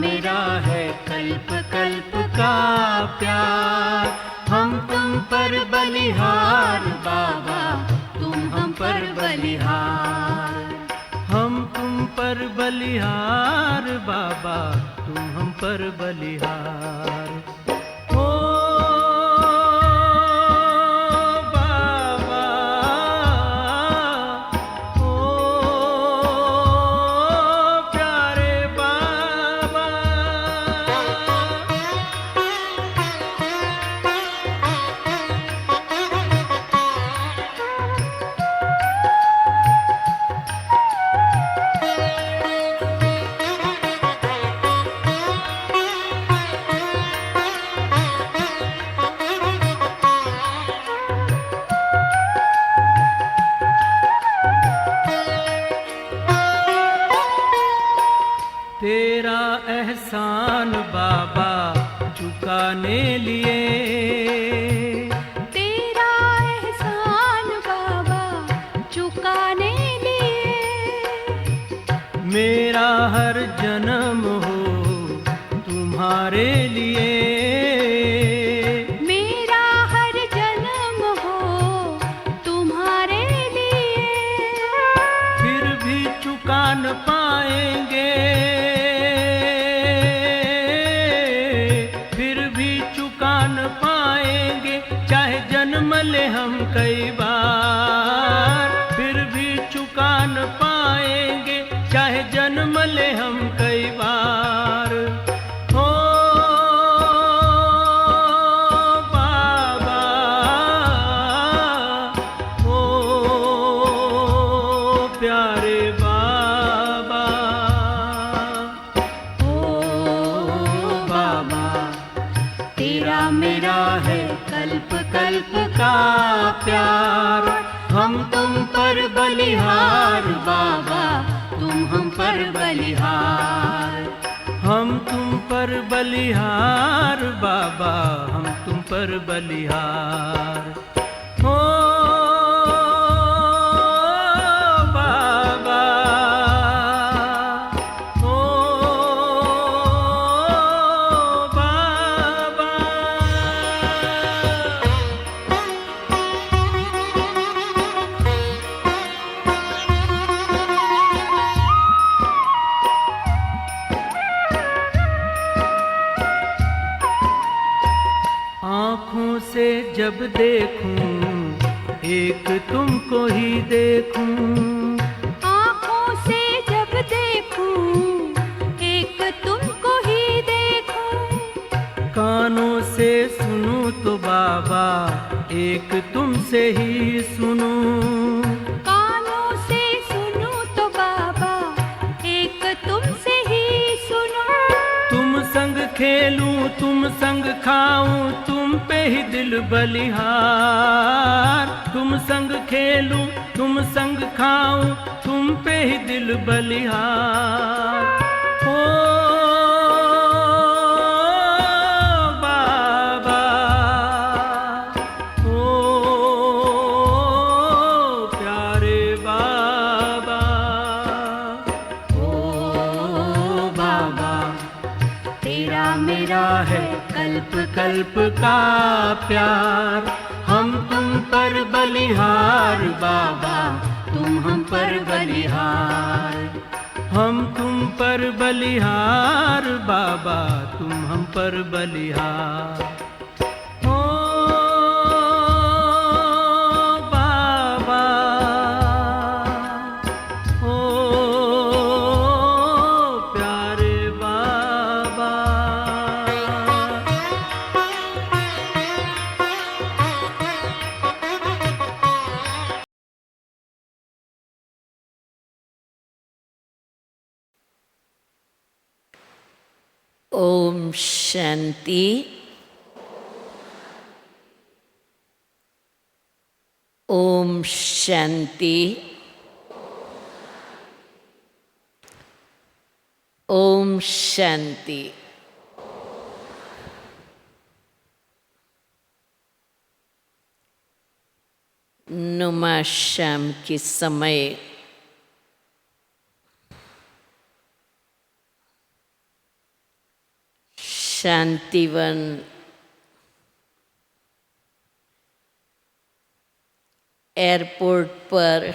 मेरा है कल्प कल्प का प्यार। हम तुम पर बलिहार बाबा, तुम हम पर बलिहार। हम तुम पर बलिहार बाबा, तुम हम पर बलिहार। ओ बाबा, ओ प्यारे बाबा। तेरा एहसान बाबा चुकाने लिए, तेरा एहसान बाबा चुकाने लिए। मेरा हर जन्म हो तुम्हारे लिए। मेरा हर जन्म हो तुम्हारे लिए। फिर भी चुका न पाएंगे, चाहे जन्म ले हम कई बार। फिर भी चुका न पाएंगे, चाहे जन्म ले हम कई बार। हो बाबा, ओ प्यारे बाबा, ओ बाबा। तेरा मेरा है कल्प कल्प का प्यार। हम तुम पर बलिहार बाबा, तुम हम पर बलिहार। हम तुम पर बलिहार बाबा, हम तुम पर बलिहार। हो बाबा, ओ बाबा। आँखों से जब देखूं एक तुमको ही देखूं। आँखों से जब देखूं एक तुमको ही देखूं। कानों से सुनूं तो बाबा एक तुमसे ही सुनूं। कानों से सुनूं तो बाबा एक तुमसे ही सुनूं। तुम संग खेलूं, तुम संग खाऊं, तुम पे ही दिल बलिहार। तुम संग खेलूं, तुम संग खाऊं, तुम पे ही दिल बलिहार। ओ बाबा, ओ प्यारे बाबा, ओ बाबा। तेरा मेरा है कल्प कल्प का प्यार। हम तुम पर बलिहार बाबा, तुम हम पर बलिहार। हम तुम पर बलिहार बाबा, तुम हम पर बलिहार। ओ बाबा, ओ प्यारे बाबा। ओम शांति। ओम शांति। ओम शांति। नुमा शाम के समय शांतिवन एयरपोर्ट पर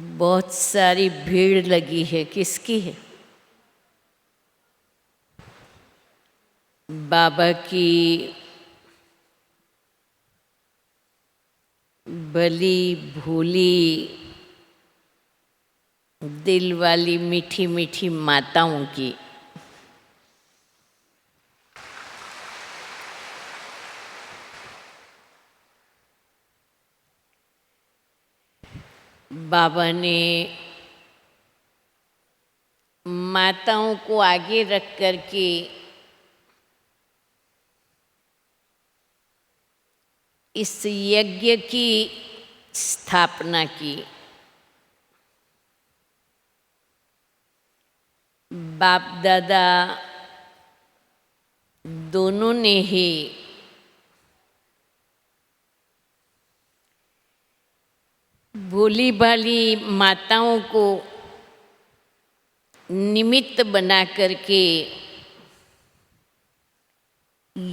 बहुत सारी भीड़ लगी है। किसकी है? बाबा की भली भोली दिल वाली मीठी मीठी माताओं की। बाबा ने माताओं को आगे रख कर के इस यज्ञ की स्थापना की। बाप दादा दोनों ने ही भोली भाली माताओं को निमित्त बना करके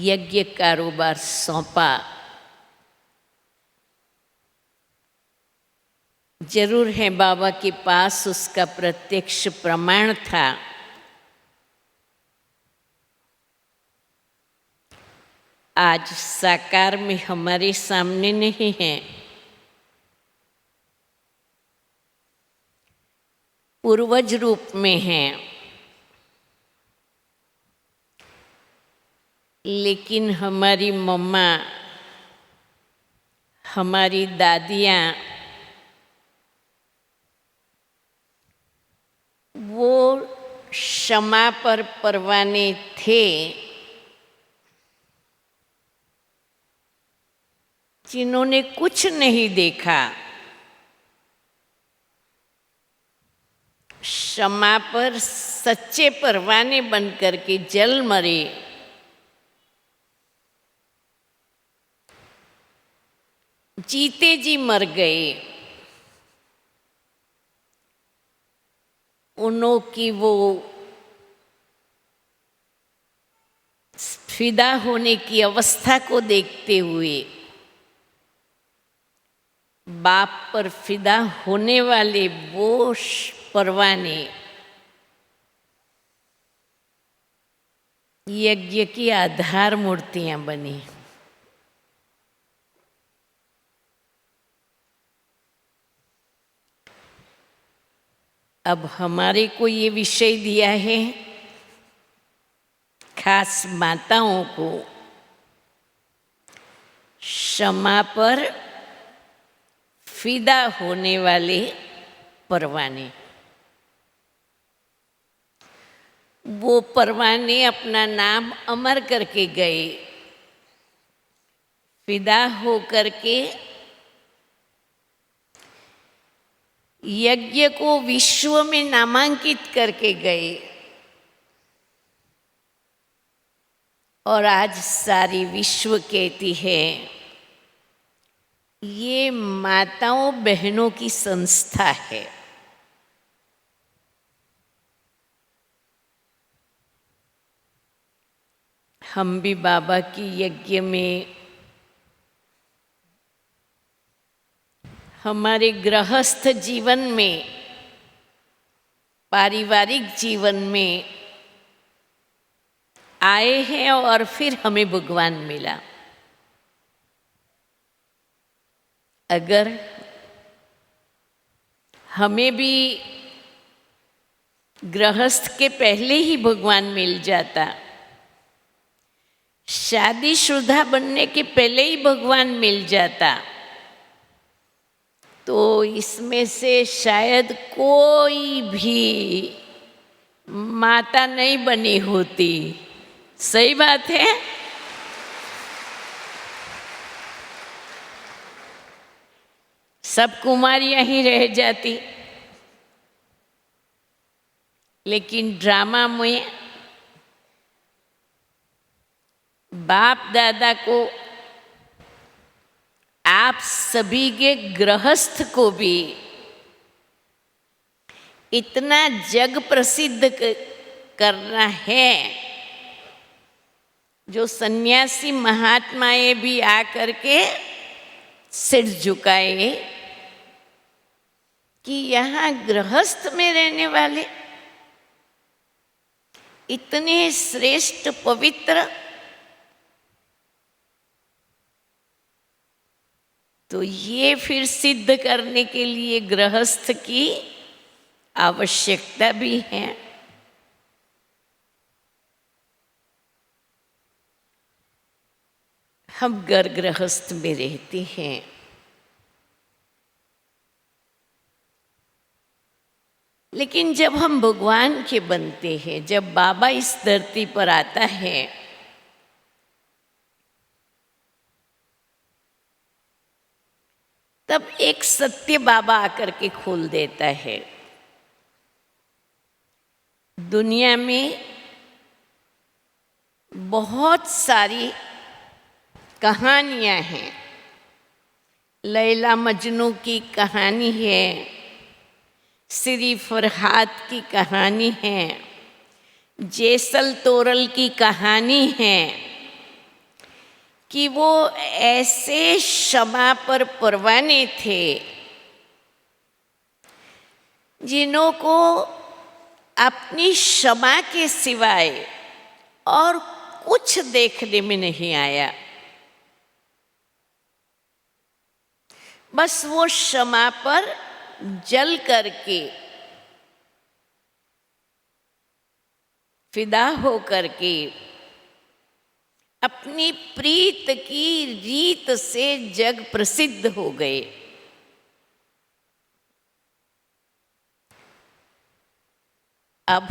यज्ञ कारोबार सौंपा। जरूर है बाबा के पास उसका प्रत्यक्ष प्रमाण था। आज साकार में हमारे सामने नहीं है, पूर्वज रूप में है। लेकिन हमारी मम्मा, हमारी दादियाँ वो क्षमा पर परवाने थे जिन्होंने कुछ नहीं देखा। क्षमा पर सच्चे परवाने बन करके जल मरे। जीते जी मर गए। उन्हों की वो फिदा होने की अवस्था को देखते हुए बाप पर फिदा होने वाले वो परवाने यज्ञ की आधार मूर्तियां बनी। अब हमारे को ये विषय दिया है खास माताओं को क्षमा पर फिदा होने वाले परवाने। वो परवाने अपना नाम अमर करके गए, फिदा हो करके यज्ञ को विश्व में नामांकित करके गए। और आज सारी विश्व कहती है ये माताओं बहनों की संस्था है। हम भी बाबा की यज्ञ में हमारे गृहस्थ जीवन में, पारिवारिक जीवन में आए हैं और फिर हमें भगवान मिला। अगर हमें भी गृहस्थ के पहले ही भगवान मिल जाता, शादीशुदा बनने के पहले ही भगवान मिल जाता, तो इसमें से शायद कोई भी माता नहीं बनी होती। सही बात है। सब कुमारियां ही रह जाती। लेकिन ड्रामा में बाप दादा को, आप सभी के गृहस्थ को भी इतना जग प्रसिद्ध करना है, जो सन्यासी महात्माएं भी आकर के सिर झुकाए कि यहाँ गृहस्थ में रहने वाले इतने श्रेष्ठ पवित्र, तो ये फिर सिद्ध करने के लिए गृहस्थ की आवश्यकता भी है। हम घर गृहस्थ में रहते हैं, लेकिन जब हम भगवान के बनते हैं, जब बाबा इस धरती पर आता है, तब एक सत्य बाबा आकर के खोल देता है। दुनिया में बहुत सारी कहानियां हैं। लैला मजनू की कहानी है, श्री फरहाद की कहानी है, जैसल तोरल की कहानी है कि वो ऐसे क्षमा पर परवाने थे जिन्हों को अपनी क्षमा के सिवाय और कुछ देखने में नहीं आया। बस वो क्षमा पर जल करके, फिदा हो करके अपनी प्रीत की रीत से जग प्रसिद्ध हो गए। अब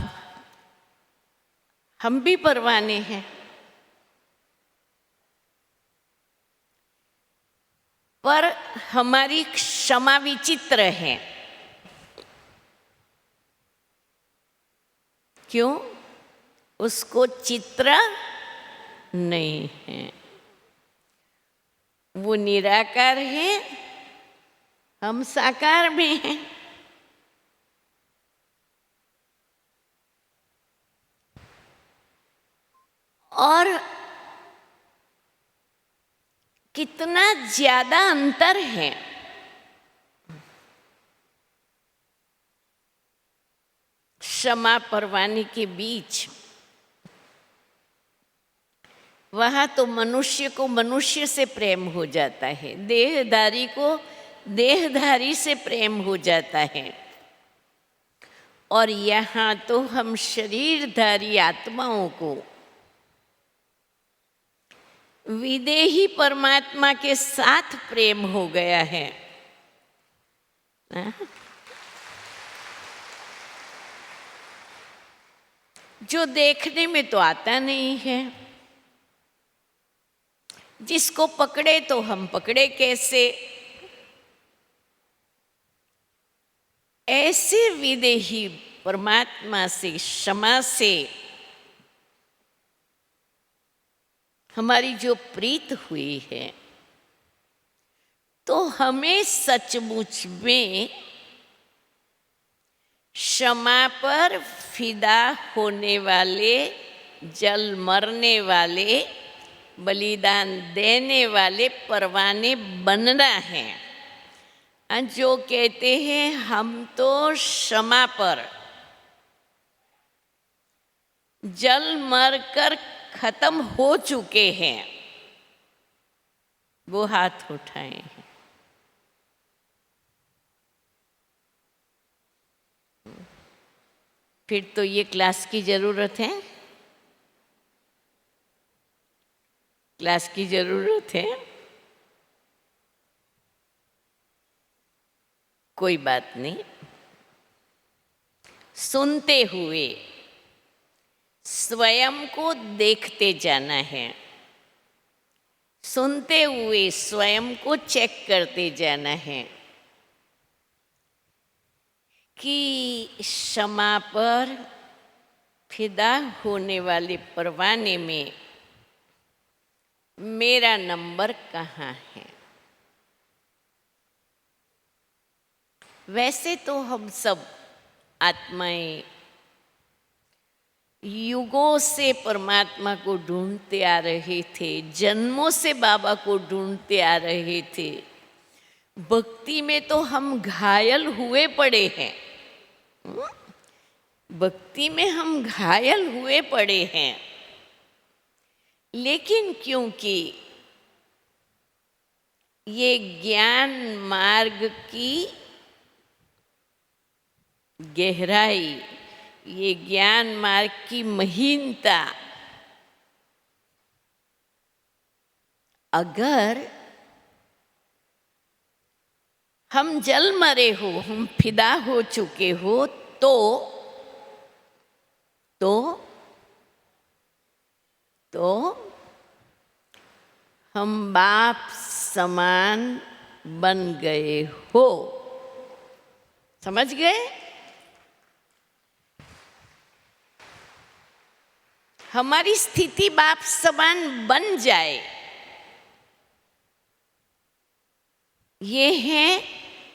हम भी परवाने हैं, पर हमारी क्षमा विचित्र है। क्यों? उसको चित्र नहीं है, वो निराकार है, हम साकार में हैं। और कितना ज्यादा अंतर है। क्षमा परवाने के बीच। वहाँ तो मनुष्य को मनुष्य से प्रेम हो जाता है, देहधारी को देहधारी से प्रेम हो जाता है, और यहाँ तो हम शरीरधारी आत्माओं को विदेही परमात्मा के साथ प्रेम हो गया है। जो देखने में तो आता नहीं है, जिसको पकड़े तो हम पकड़े कैसे। ऐसे विदेही परमात्मा से, क्षमा से हमारी जो प्रीत हुई है, तो हमें सचमुच में क्षमा पर फिदा होने वाले, जल मरने वाले, बलिदान देने वाले परवाने बनना है। जो कहते हैं हम तो क्षमा पर जल मर कर खत्म हो चुके हैं, वो हाथ उठाए हैं। फिर तो ये क्लास की जरूरत है, क्लास की जरूरत है। कोई बात नहीं, सुनते हुए स्वयं को देखते जाना है, सुनते हुए स्वयं को चेक करते जाना है कि क्षमा पर फिदा होने वाले परवाने में मेरा नंबर कहाँ है। वैसे तो हम सब आत्माएं युगों से परमात्मा को ढूंढते आ रहे थे, जन्मों से बाबा को ढूंढते आ रहे थे। भक्ति में तो हम घायल हुए पड़े हैं, भक्ति में हम घायल हुए पड़े हैं, लेकिन क्योंकि ये ज्ञान मार्ग की गहराई, ये ज्ञान मार्ग की महीनता, अगर हम जल मरे हो, हम फिदा हो चुके हो, तो हम बाप समान बन गए हो। समझ गए? हमारी स्थिति बाप समान बन जाए, ये है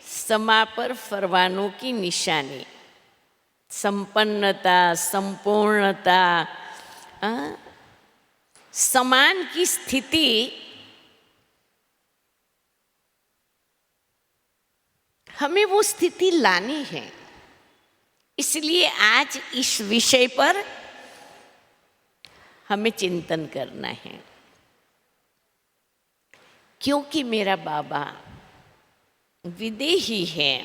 समापर फरवानों की निशानी। संपन्नता, संपूर्णता, समान की स्थिति हमें वो स्थिति लानी है। इसलिए आज इस विषय पर हमें चिंतन करना है, क्योंकि मेरा बाबा विदेही है।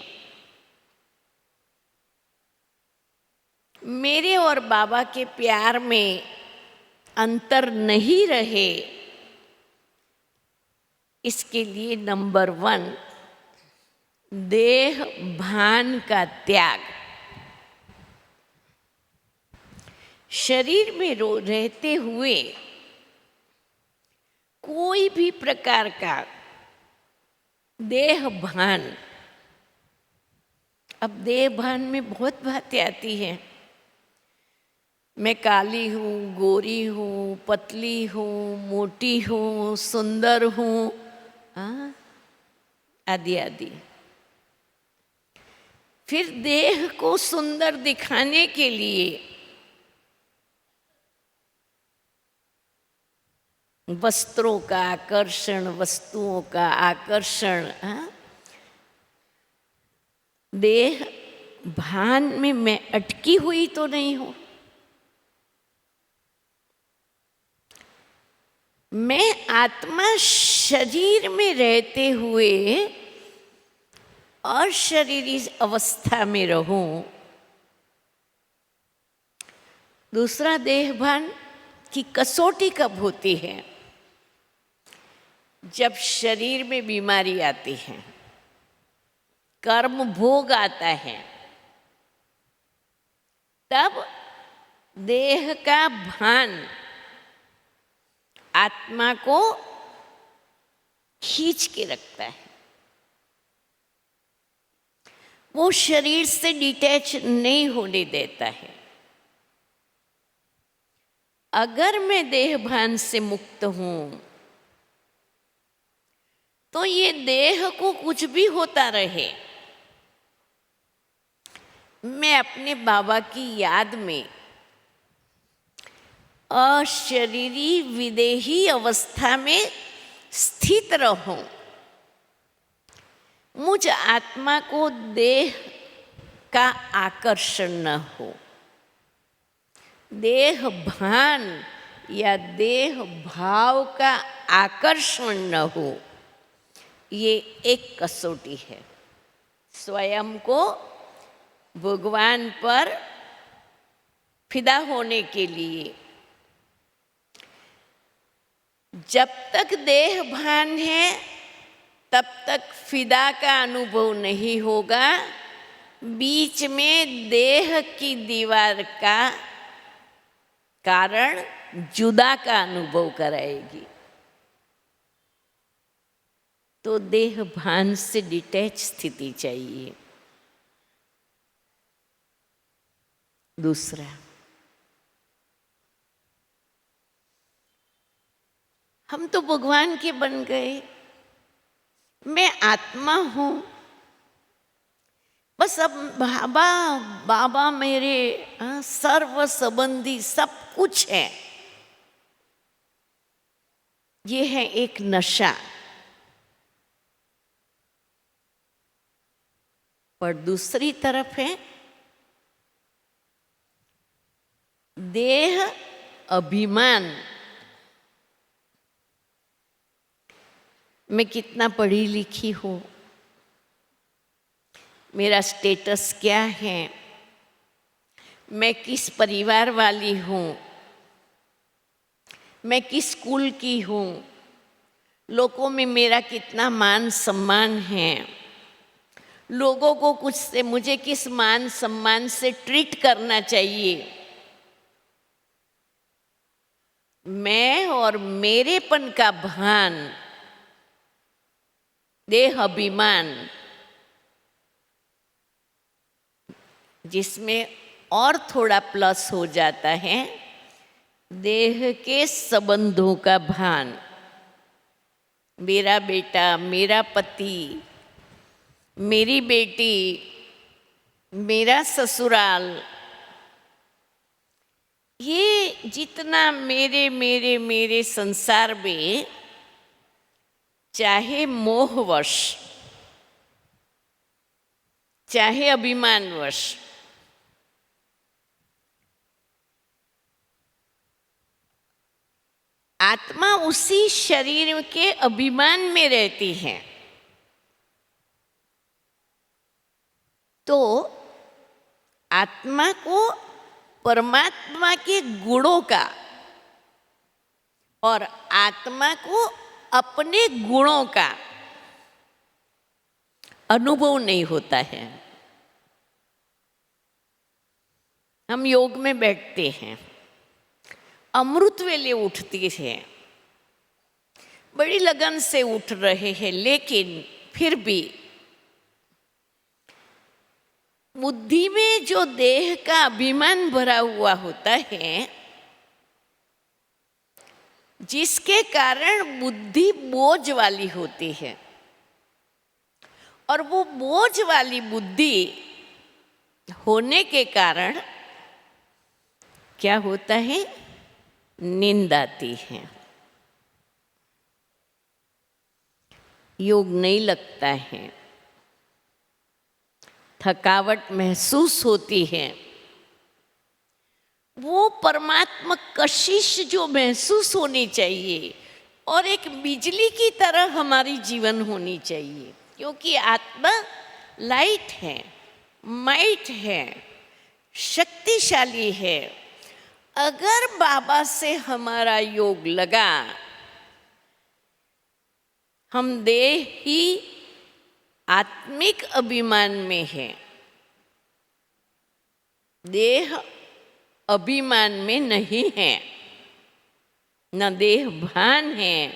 मेरे और बाबा के प्यार में अंतर नहीं रहे, इसके लिए नंबर 1 देह भान का त्याग। शरीर में रहते हुए कोई भी प्रकार का देह भान, अब देह भान में बहुत बातें आती हैं। मैं काली हूँ, गोरी हूँ, पतली हूँ, मोटी हूँ, सुंदर हूँ, आदि आदि। फिर देह को सुंदर दिखाने के लिए वस्त्रों का आकर्षण, वस्तुओं का आकर्षण, देह भान में मैं अटकी हुई तो नहीं हूं। मैं आत्मा शरीर में रहते हुए अशरीरी अवस्था में रहूं। दूसरा, देहभान की कसौटी कब होती है? जब शरीर में बीमारी आती है, कर्म भोग आता है, तब देह का भान आत्मा को खींच के रखता है। वो शरीर से डिटैच नहीं होने देता है। अगर मैं देह भान से मुक्त हूं, तो ये देह को कुछ भी होता रहे, मैं अपने बाबा की याद में अशरीरी विदेही अवस्था में स्थित रहूं। मुझ आत्मा को देह का आकर्षण न हो, देह भान या देह भाव का आकर्षण न हो। ये एक कसौटी है। स्वयं को भगवान पर फिदा होने के लिए जब तक देह भान है, तब तक फिदा का अनुभव नहीं होगा। बीच में देह की दीवार का कारण जुदा का अनुभव कराएगी। तो देह भान से डिटैच स्थिति चाहिए। दूसरा, हम तो भगवान के बन गए, मैं आत्मा हूं, बस अब बाबा बाबा मेरे सर्व संबंधी सब कुछ है। ये है एक नशा। पर दूसरी तरफ है देह अभिमान। मैं कितना पढ़ी लिखी हूँ, मेरा स्टेटस क्या है, मैं किस परिवार वाली हूँ, मैं किस स्कूल की हूँ, लोगों में मेरा कितना मान सम्मान है, लोगों को कुछ से मुझे किस मान सम्मान से ट्रीट करना चाहिए। मैं और मेरेपन का भान, देह अभिमान, जिसमें और थोड़ा प्लस हो जाता है देह के संबंधों का भान। मेरा बेटा, मेरा पति, मेरी बेटी, मेरा ससुराल, ये जितना मेरे मेरे मेरे संसार में, चाहे मोहवश चाहे अभिमानवश, आत्मा उसी शरीर के अभिमान में रहती है। तो आत्मा को परमात्मा के गुणों का और आत्मा को अपने गुणों का अनुभव नहीं होता है। हम योग में बैठते हैं, अमृत वेले उठती है, बड़ी लगन से उठ रहे हैं, लेकिन फिर भी बुद्धि में जो देह का अभिमान भरा हुआ होता है, जिसके कारण बुद्धि बोझ वाली होती है, और वो बोझ वाली बुद्धि होने के कारण क्या होता है, नींद आती है, योग नहीं लगता है, थकावट महसूस होती है। वो परमात्मा कशिश जो महसूस होनी चाहिए और एक बिजली की तरह हमारी जीवन होनी चाहिए, क्योंकि आत्मा लाइट है, माइट है, शक्तिशाली है। अगर बाबा से हमारा योग लगा, हम देह ही आत्मिक अभिमान में है, देह अभिमान में नहीं है, न देह भान है,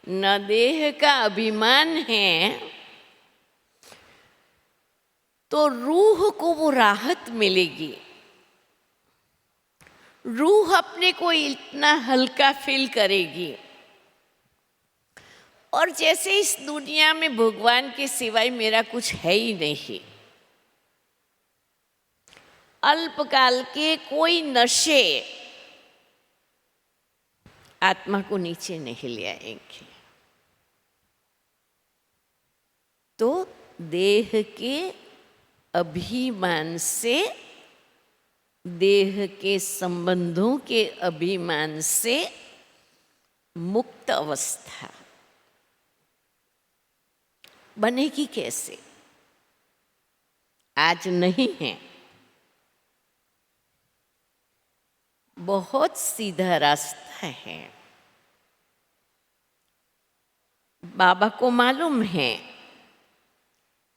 न देह का अभिमान है, तो रूह को वो राहत मिलेगी। रूह अपने को इतना हल्का फील करेगी, और जैसे इस दुनिया में भगवान के सिवाय मेरा कुछ है ही नहीं। अल्पकाल के कोई नशे आत्मा को नीचे नहीं ले आएंगे। तो देह के अभिमान से, देह के संबंधों के अभिमान से मुक्त अवस्था बनेगी कैसे? आज नहीं है। बहुत सीधा रास्ता है। बाबा को मालूम है,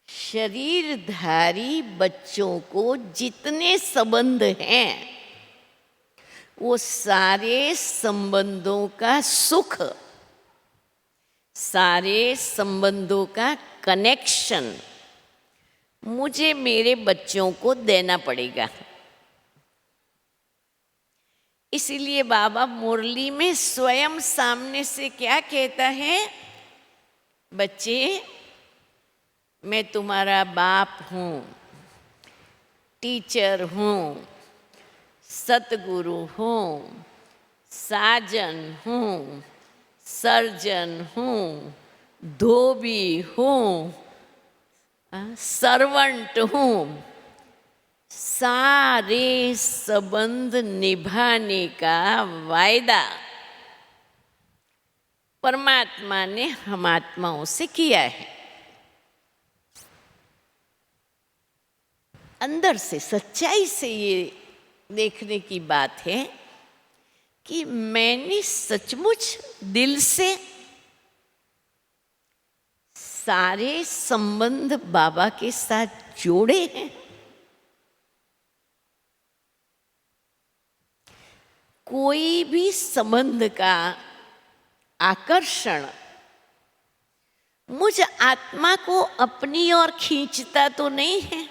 शरीरधारी बच्चों को जितने संबंध हैं, वो सारे संबंधों का सुख, सारे संबंधों का कनेक्शन मुझे मेरे बच्चों को देना पड़ेगा। इसीलिए बाबा मुरली में स्वयं सामने से क्या कहता है, बच्चे मैं तुम्हारा बाप हूँ, टीचर हूँ, सतगुरु हूँ, साजन हूँ, सर्जन हूँ, धोबी हूँ, सर्वंट हूँ, सारे संबंध निभाने का वायदा परमात्मा ने हम आत्माओं से किया है। अंदर से सच्चाई से ये देखने की बात है कि मैंने सचमुच दिल से सारे संबंध बाबा के साथ जोड़े हैं। कोई भी संबंध का आकर्षण मुझ आत्मा को अपनी ओर खींचता तो नहीं है।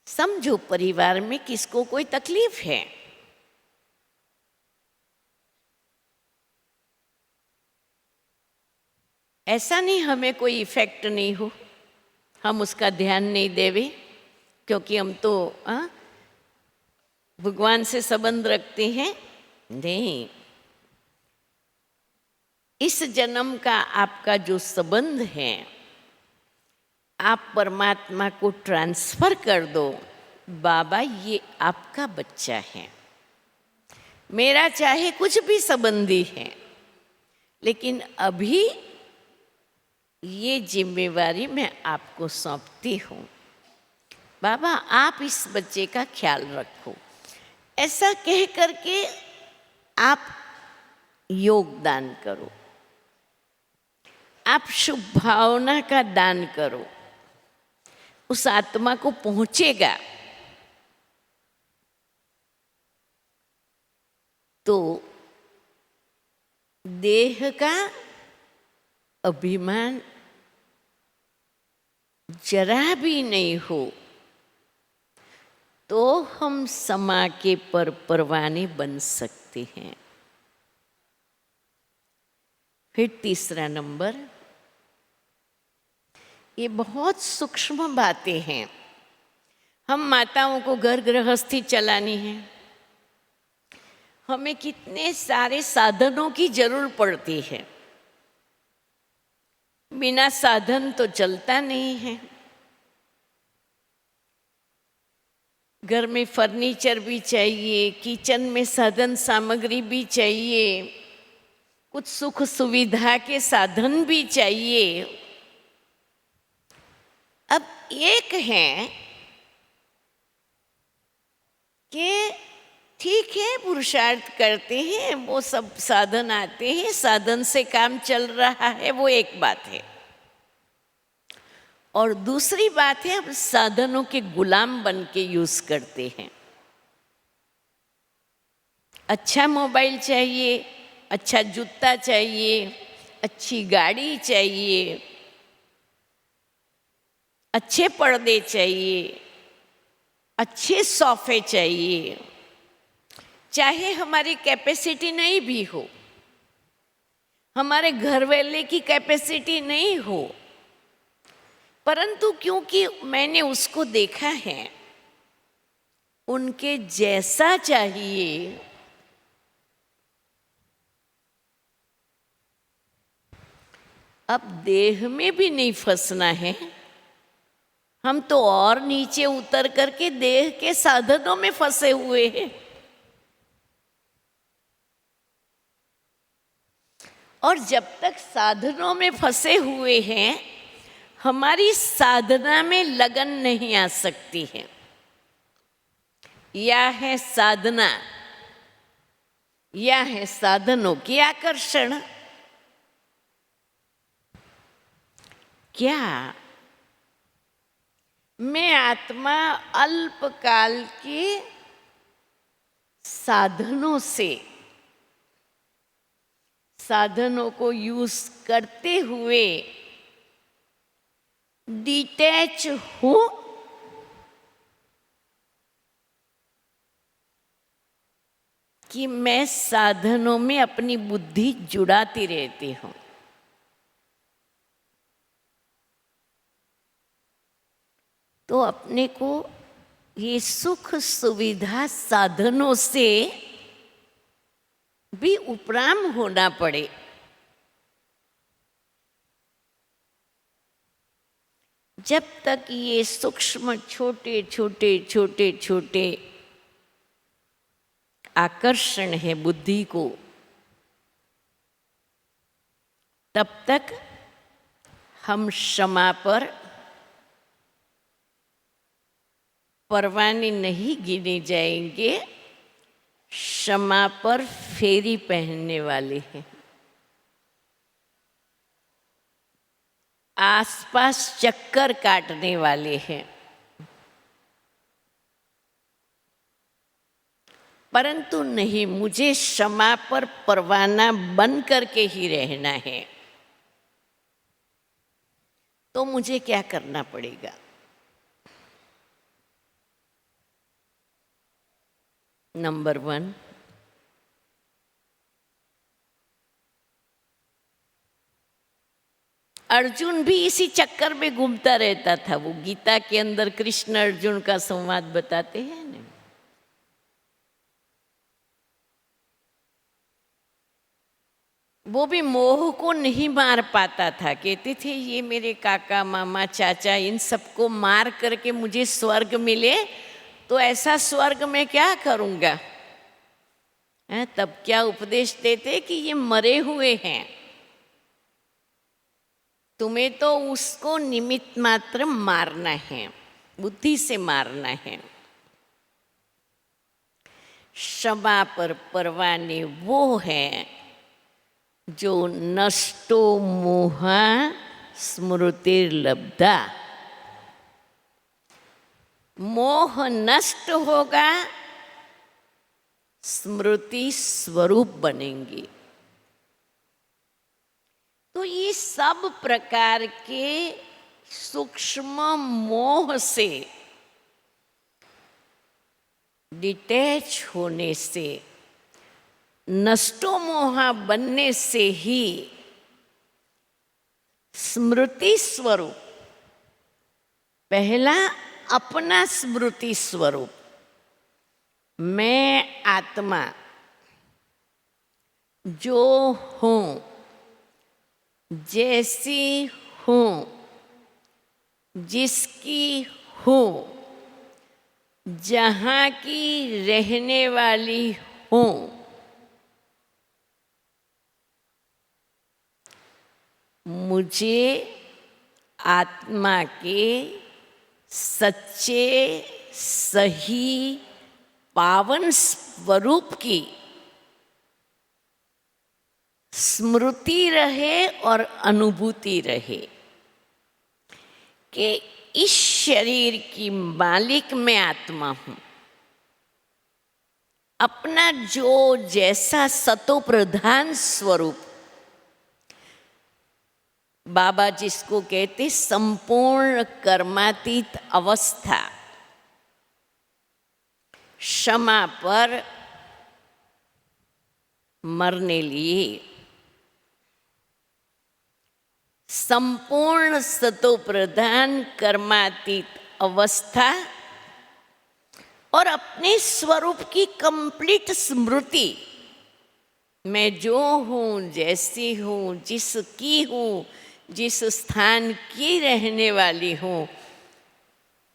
समझो परिवार में किसको कोई तकलीफ है, ऐसा नहीं हमें कोई इफेक्ट नहीं हो, हम उसका ध्यान नहीं देवे, क्योंकि हम तो भगवान से संबंध रखते हैं। नहीं, इस जन्म का आपका जो संबंध है आप परमात्मा को ट्रांसफर कर दो। बाबा ये आपका बच्चा है, मेरा चाहे कुछ भी संबंधी है, लेकिन अभी ये जिम्मेवारी मैं आपको सौंपती हूँ। बाबा आप इस बच्चे का ख्याल रखो। ऐसा कह करके आप योगदान करो, आप शुभ भावना का दान करो, उस आत्मा को पहुंचेगा। तो देह का अभिमान जरा भी नहीं हो तो हम समा के परवाने बन सकते हैं। फिर तीसरा नंबर, ये बहुत सूक्ष्म बातें हैं। हम माताओं को घर गृहस्थी चलानी है, हमें कितने सारे साधनों की जरूर पड़ती है। बिना साधन तो चलता नहीं है। घर में फर्नीचर भी चाहिए, किचन में साधन सामग्री भी चाहिए, कुछ सुख सुविधा के साधन भी चाहिए। अब एक है कि ठीक है पुरुषार्थ करते हैं, वो सब साधन आते हैं, साधन से काम चल रहा है, वो एक बात है। और दूसरी बात है हम साधनों के गुलाम बन के यूज करते हैं। अच्छा मोबाइल चाहिए, अच्छा जूता चाहिए, अच्छी गाड़ी चाहिए, अच्छे पर्दे चाहिए, अच्छे सोफे चाहिए, चाहे हमारी कैपेसिटी नहीं भी हो, हमारे घर वाले की कैपेसिटी नहीं हो, परंतु क्योंकि मैंने उसको देखा है, उनके जैसा चाहिए। अब देह में भी नहीं फंसना है, हम तो और नीचे उतर करके देह के साधनों में फंसे हुए हैं। और जब तक साधनों में फंसे हुए हैं, हमारी साधना में लगन नहीं आ सकती है। या है साधना, या है साधनों की आकर्षण। क्या मैं आत्मा अल्पकाल के साधनों से, साधनों को यूज करते हुए डिटैच हूं? कि मैं साधनों में अपनी बुद्धि जुड़ाती रहती हूं? तो अपने को ये सुख सुविधा साधनों से भी उपराम होना पड़े। जब तक ये सूक्ष्म छोटे छोटे छोटे छोटे आकर्षण है बुद्धि को, तब तक हम क्षमा पर परवाने नहीं गिने जाएंगे, क्षमा पर फेरी पहनने वाले हैं। आसपास चक्कर काटने वाले हैं, परंतु नहीं, मुझे क्षमा पर परवाना बन करके ही रहना है। तो मुझे क्या करना पड़ेगा? नंबर 1, अर्जुन भी इसी चक्कर में घूमता रहता था। वो गीता के अंदर कृष्ण अर्जुन का संवाद बताते हैं ना, वो भी मोह को नहीं मार पाता था। कहते थे ये मेरे काका मामा चाचा इन सबको मार करके मुझे स्वर्ग मिले तो ऐसा स्वर्ग में क्या करूँगा। तब क्या उपदेश देते कि ये मरे हुए हैं, तुम्हें तो उसको निमित्त मात्र मारना है, बुद्धि से मारना है। क्षमा पर परवाने वो है जो नष्टो मोहा स्मृतिर्लब्धा। मोह नष्ट होगा, स्मृति स्वरूप बनेंगी। तो ये सब प्रकार के सूक्ष्म मोह से डिटैच होने से, नष्टो मोहा बनने से ही स्मृति स्वरूप, पहला अपना स्मृति स्वरूप, मैं आत्मा जो हूँ, जैसी हूँ, जिसकी हूँ, जहाँ की रहने वाली हूँ, मुझे आत्मा के सच्चे सही पावन स्वरूप की स्मृति रहे और अनुभूति रहे कि इस शरीर की मालिक मैं आत्मा हूँ। अपना जो जैसा सतो प्रधान स्वरूप, बाबा जिसको कहते संपूर्ण कर्मातीत अवस्था, क्षमा पर मरने लिए संपूर्ण सतो प्रधान कर्मातीत अवस्था और अपने स्वरूप की कंप्लीट स्मृति, मैं जो हूँ, जैसी हूँ, जिसकी हूँ, जिस स्थान की रहने वाली हूँ,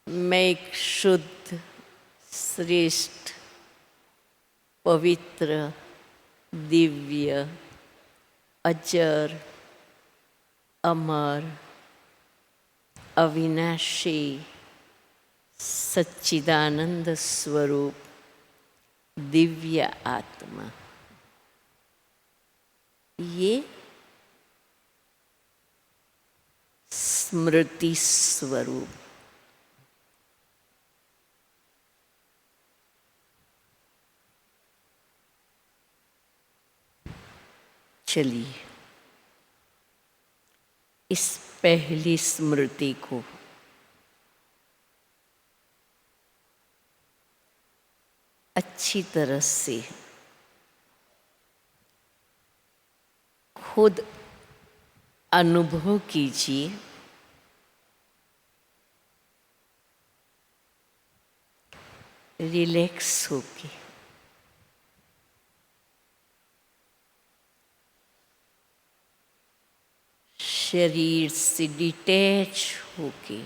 मैं एक शुद्ध, श्रेष्ठ, पवित्र, दिव्य, अजर, अमर, अविनाशी, सच्चिदानंद स्वरूप दिव्य आत्मा। ये स्मृति स्वरूप। चलिए इस पहली स्मृति को अच्छी तरह से खुद अनुभव कीजिए। रिलैक्स होके, शरीर से डिटैच होके,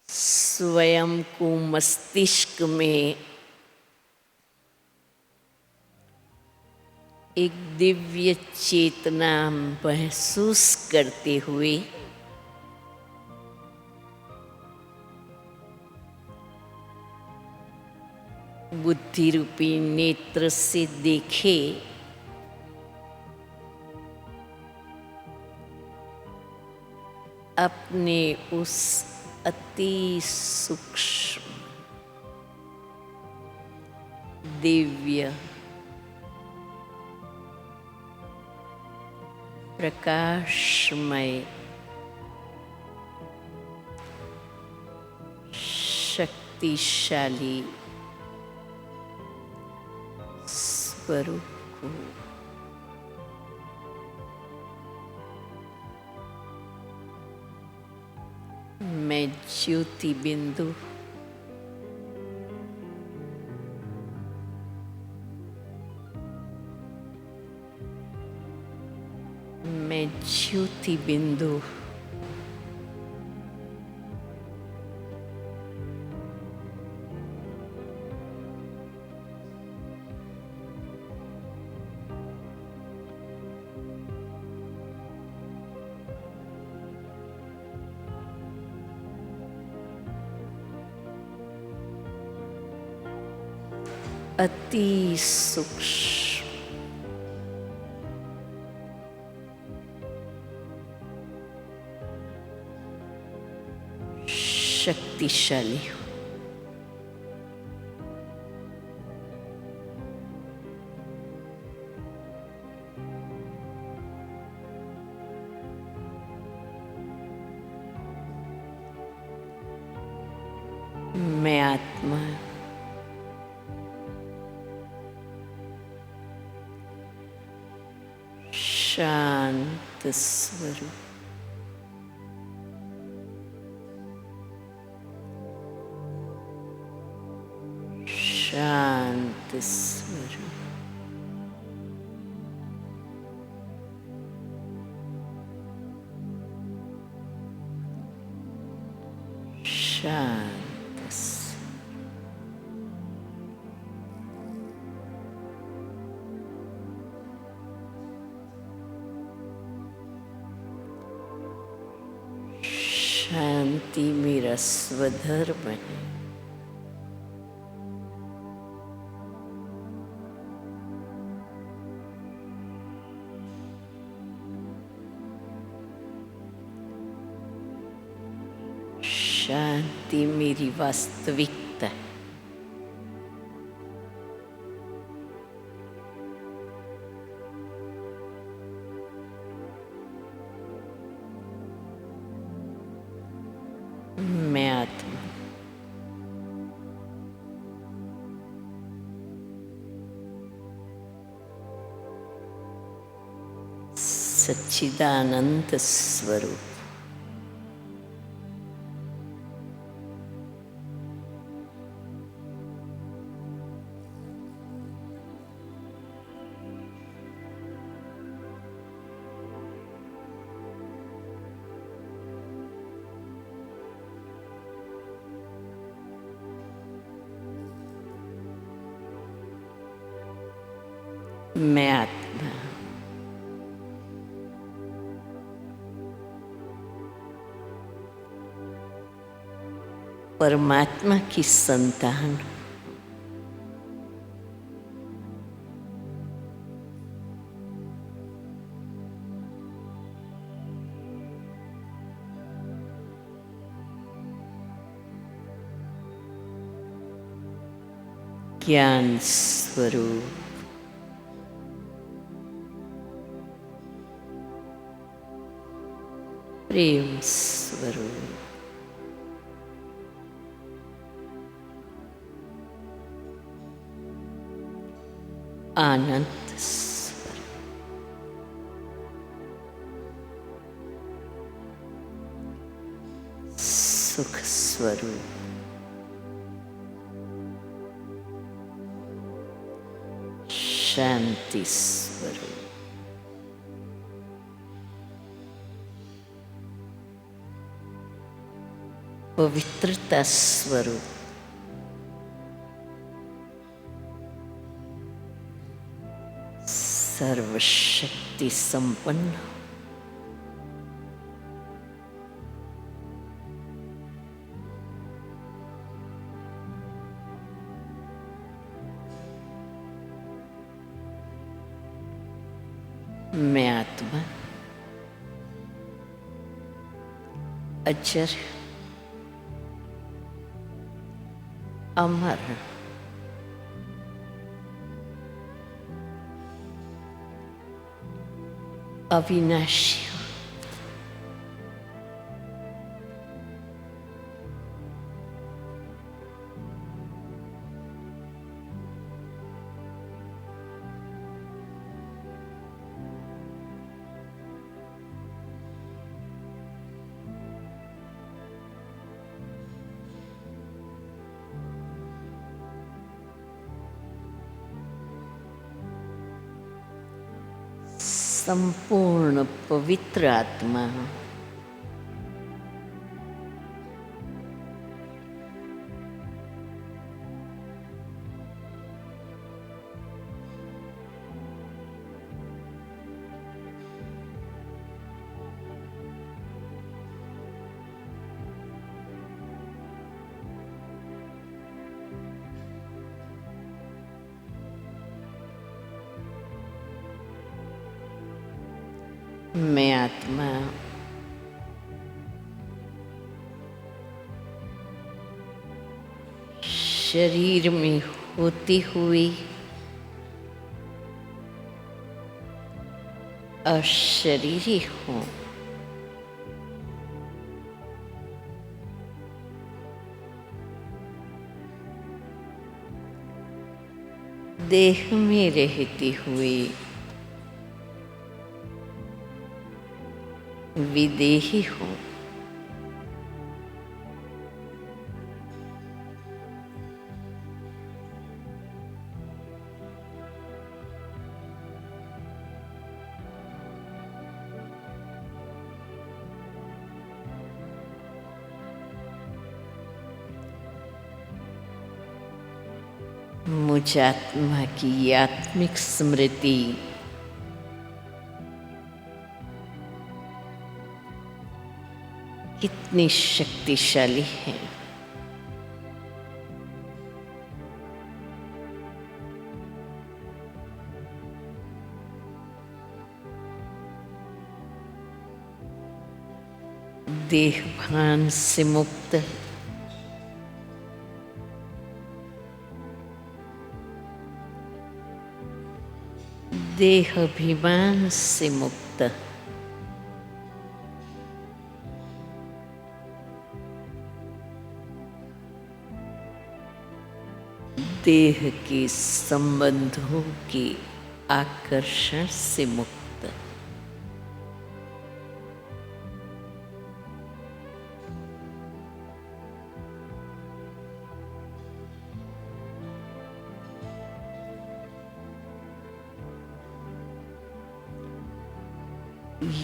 स्वयं को मस्तिष्क में एक दिव्य चेतना महसूस करते हुए बुद्धि रूपी नेत्र से देखे अपने उस अति सूक्ष्म दिव्य प्रकाशमय शक्तिशाली स्वरूप को मैं ज्योति बिंदु मैं ज्योति बिंदु अति सूक्ष्म शक्तिशाली हूँ। मैं आत्मा शांत स्वरूप शांत स्वरूप शांत शांति मेरा स्वधर्म है। शांति मेरी वास्तविकता है। मैं आत्मा सच्चिदानंद स्वरूप मैं आत्मा परमात्मा की संतान ज्ञान स्वरूप प्रेम स्वरूप आनंद स्वरूप स्वरूप, शांति स्वरूप, पवित्रता स्वरूप, सर्वशक्ति संपन्न, मैं आत्मा अजर, अमर, अविनाशी, संपूर्ण पवित्र आत्मा, मैं आत्मा शरीर में होती हुई अशरीरी हूँ। देह में रहती हुई विदेही हूँ। मुझ आत्मा की आत्मिक स्मृति कितनी शक्तिशाली है। देह भान से मुक्त, देह अभिमान से मुक्त, देह के संबंधों के आकर्षण से मुक्त,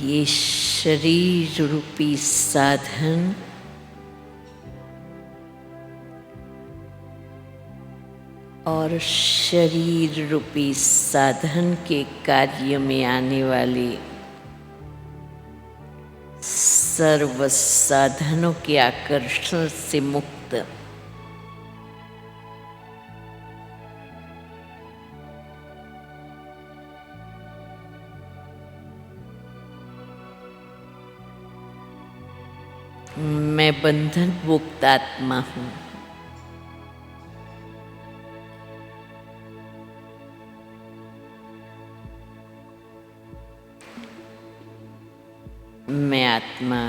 ये शरीर रूपी साधन और शरीर रूपी साधन के कार्य में आने वाले सर्व साधनों के आकर्षण से मुक्त, मैं बंधन मुक्त आत्मा हूँ। मैं आत्मा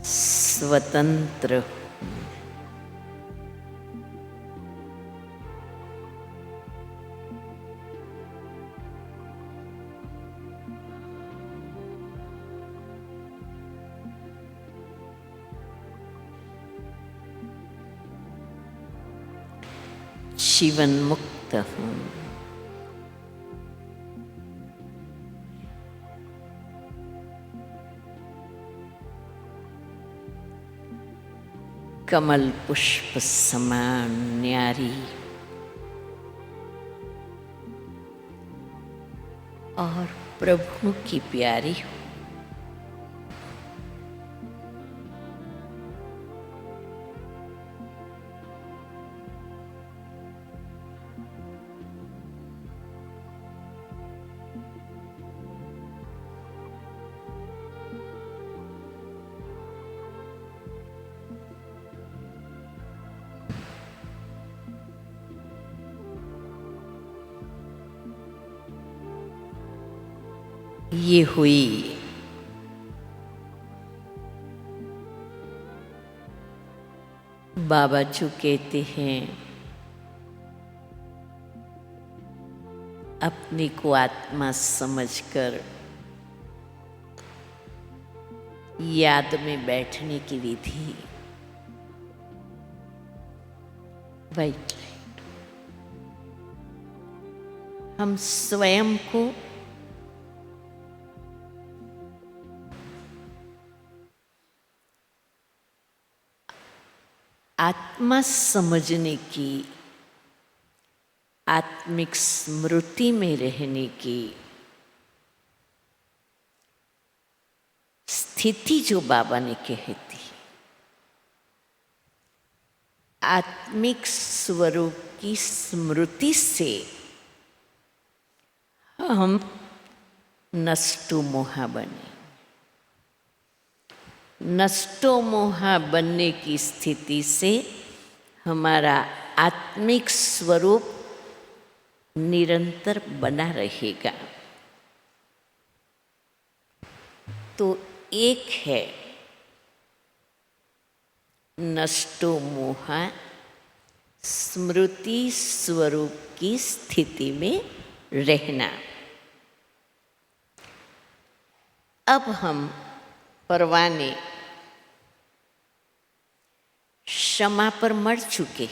स्वतंत्र हूँ। जीवन मुक्त हूँ। कमल पुष्प समान न्यारी और प्रभु की प्यारी हूँ। ये हुई बाबा जो कहते हैं अपने को आत्मा समझकर याद में बैठने की विधि। वाइट लाइट हम स्वयं को आत्मा समझने की, आत्मिक स्मृति में रहने की स्थिति जो बाबा ने कही थी, आत्मिक स्वरूप की स्मृति से हम नष्टो मोहा बने। नष्टो मोहा बनने की स्थिति से हमारा आत्मिक स्वरूप निरंतर बना रहेगा। तो एक है नष्टो मोहा स्मृति स्वरूप की स्थिति में रहना। अब हम परवाने क्षमा पर मर चुके,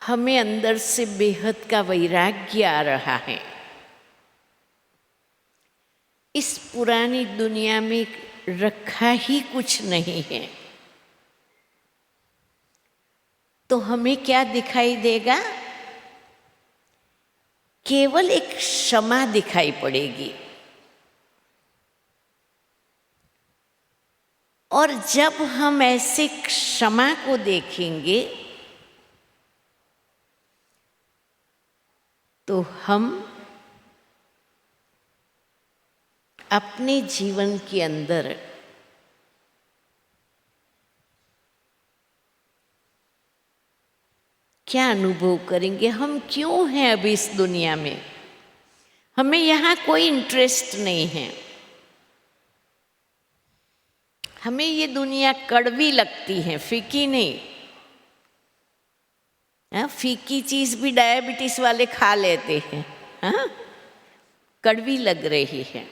हमें अंदर से बेहद का वैराग्य आ रहा है। इस पुरानी दुनिया में रखा ही कुछ नहीं है, तो हमें क्या दिखाई देगा? केवल एक क्षमा दिखाई पड़ेगी। और जब हम ऐसे क्षमा को देखेंगे तो हम अपने जीवन के अंदर क्या अनुभव करेंगे? हम क्यों हैं अभी इस दुनिया में? हमें यहाँ कोई इंटरेस्ट नहीं है। हमें ये दुनिया कड़वी लगती है, फीकी नहीं। फीकी चीज़ भी डायबिटीज वाले खा लेते हैं। हाँ, कड़वी लग रही है।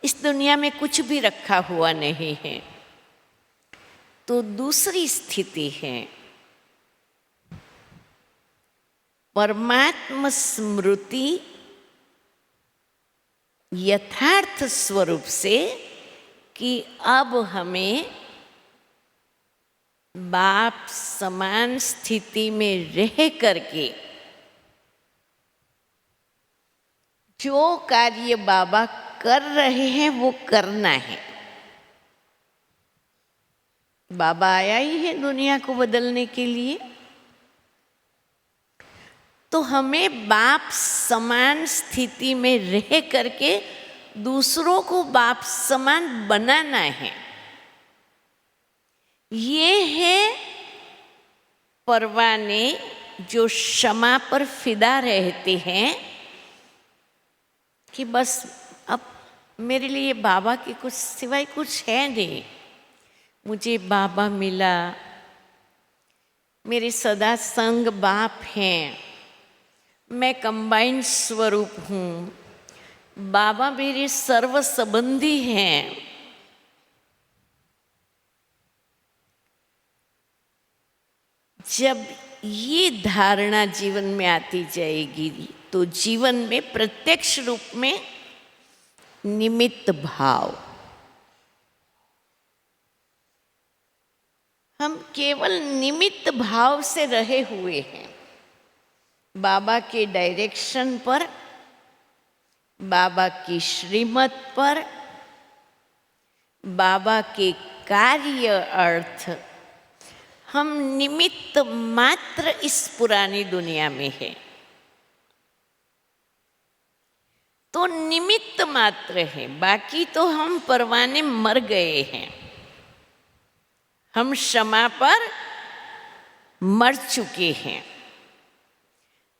इस दुनिया में कुछ भी रखा हुआ नहीं है। तो दूसरी स्थिति है परमात्मा स्मृति यथार्थ स्वरूप से, कि अब हमें बाप समान स्थिति में रह करके जो कार्य बाबा कर रहे हैं वो करना है। बाबा आया ही है दुनिया को बदलने के लिए, तो हमें बाप समान स्थिति में रह करके दूसरों को बाप समान बनाना है। ये है परवाने जो क्षमा पर फिदा रहते हैं कि बस अब मेरे लिए बाबा की कुछ सिवाय कुछ है नहीं। मुझे बाबा मिला, मेरे सदा संग बाप हैं, मैं कंबाइंड स्वरूप हूँ, बाबा मेरे सर्व संबंधी हैं। जब ये धारणा जीवन में आती जाएगी तो जीवन में प्रत्यक्ष रूप में निमित्त भाव, हम केवल निमित्त भाव से रहे हुए हैं। बाबा के डायरेक्शन पर, बाबा की श्रीमत पर, बाबा के कार्य अर्थ हम निमित्त मात्र इस पुरानी दुनिया में है। तो निमित्त मात्र है, बाकी तो हम परवाने मर गए हैं। हम क्षमा पर मर चुके हैं।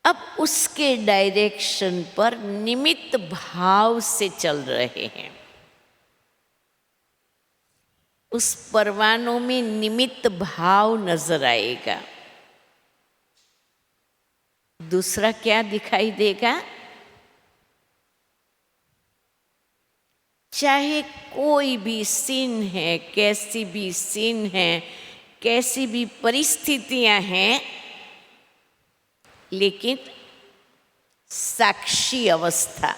अब उसके डायरेक्शन पर निमित्त भाव से चल रहे हैं। उस परवानों में निमित्त भाव नजर आएगा। दूसरा क्या दिखाई देगा? चाहे कोई भी सीन है, कैसी भी सीन है, कैसी भी परिस्थितियां हैं, लेकिन साक्षी अवस्था,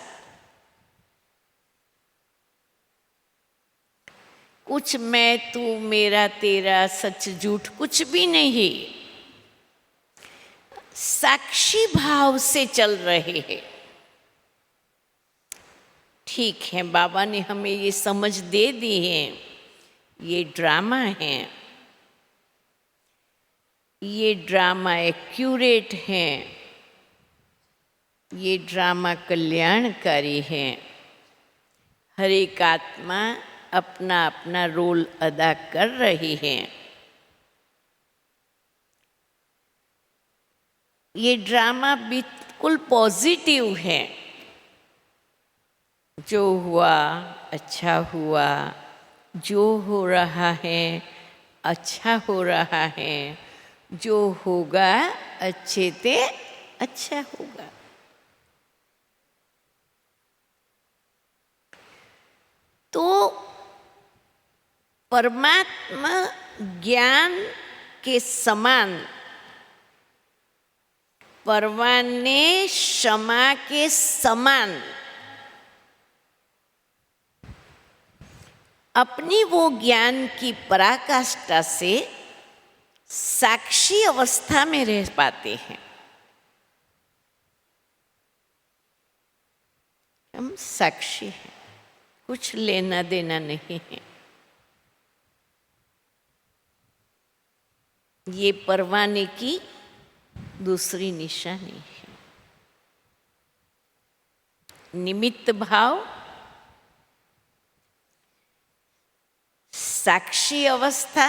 कुछ मैं तू मेरा तेरा सच झूठ कुछ भी नहीं, साक्षी भाव से चल रहे हैं। ठीक है, बाबा ने हमें ये समझ दे दी है, ये ड्रामा है, ये ड्रामा एक्यूरेट है, ये ड्रामा कल्याणकारी है। हर एक आत्मा अपना अपना रोल अदा कर रही है। ये ड्रामा बिल्कुल पॉजिटिव है। जो हुआ अच्छा हुआ, जो हो रहा है अच्छा हो रहा है, जो होगा अच्छे से अच्छा होगा। तो परमात्मा ज्ञान के समान परवाने क्षमा के समान अपनी वो ज्ञान की पराकाष्ठा से साक्षी अवस्था में रह पाते हैं। हम साक्षी हैं, कुछ लेना देना नहीं है। ये परवाने की दूसरी निशानी है। निमित्त भाव, साक्षी अवस्था,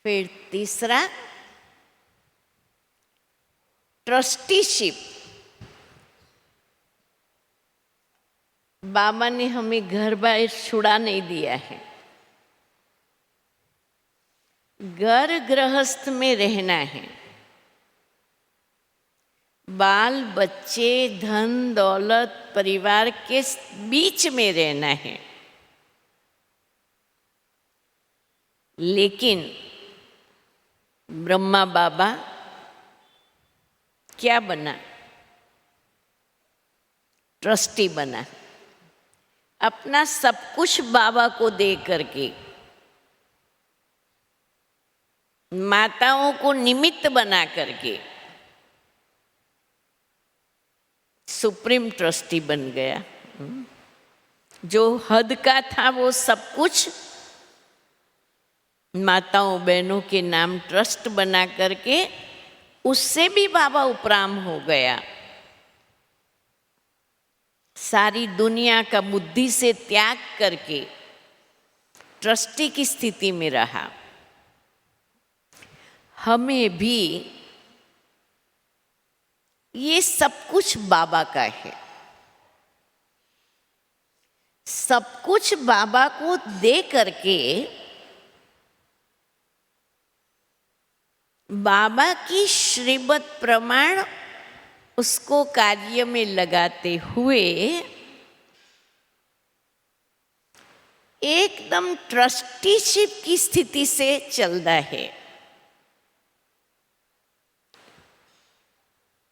फिर तीसरा ट्रस्टीशिप। बाबा ने हमें घर बार छुड़ा नहीं दिया है। घर गृहस्थ में रहना है, बाल बच्चे धन दौलत परिवार के बीच में रहना है। लेकिन ब्रह्मा बाबा क्या बना? ट्रस्टी बना। अपना सब कुछ बाबा को दे करके माताओं को निमित्त बना करके सुप्रीम ट्रस्टी बन गया। जो हद का था वो सब कुछ माताओं बहनों के नाम ट्रस्ट बना करके उससे भी बाबा उपराम हो गया। सारी दुनिया का बुद्धि से त्याग करके ट्रस्टी की स्थिति में रहा। हमें भी ये सब कुछ बाबा का है। सब कुछ बाबा को दे करके बाबा की श्रीमत प्रमाण उसको कार्य में लगाते हुए एकदम ट्रस्टीशिप की स्थिति से चलता है।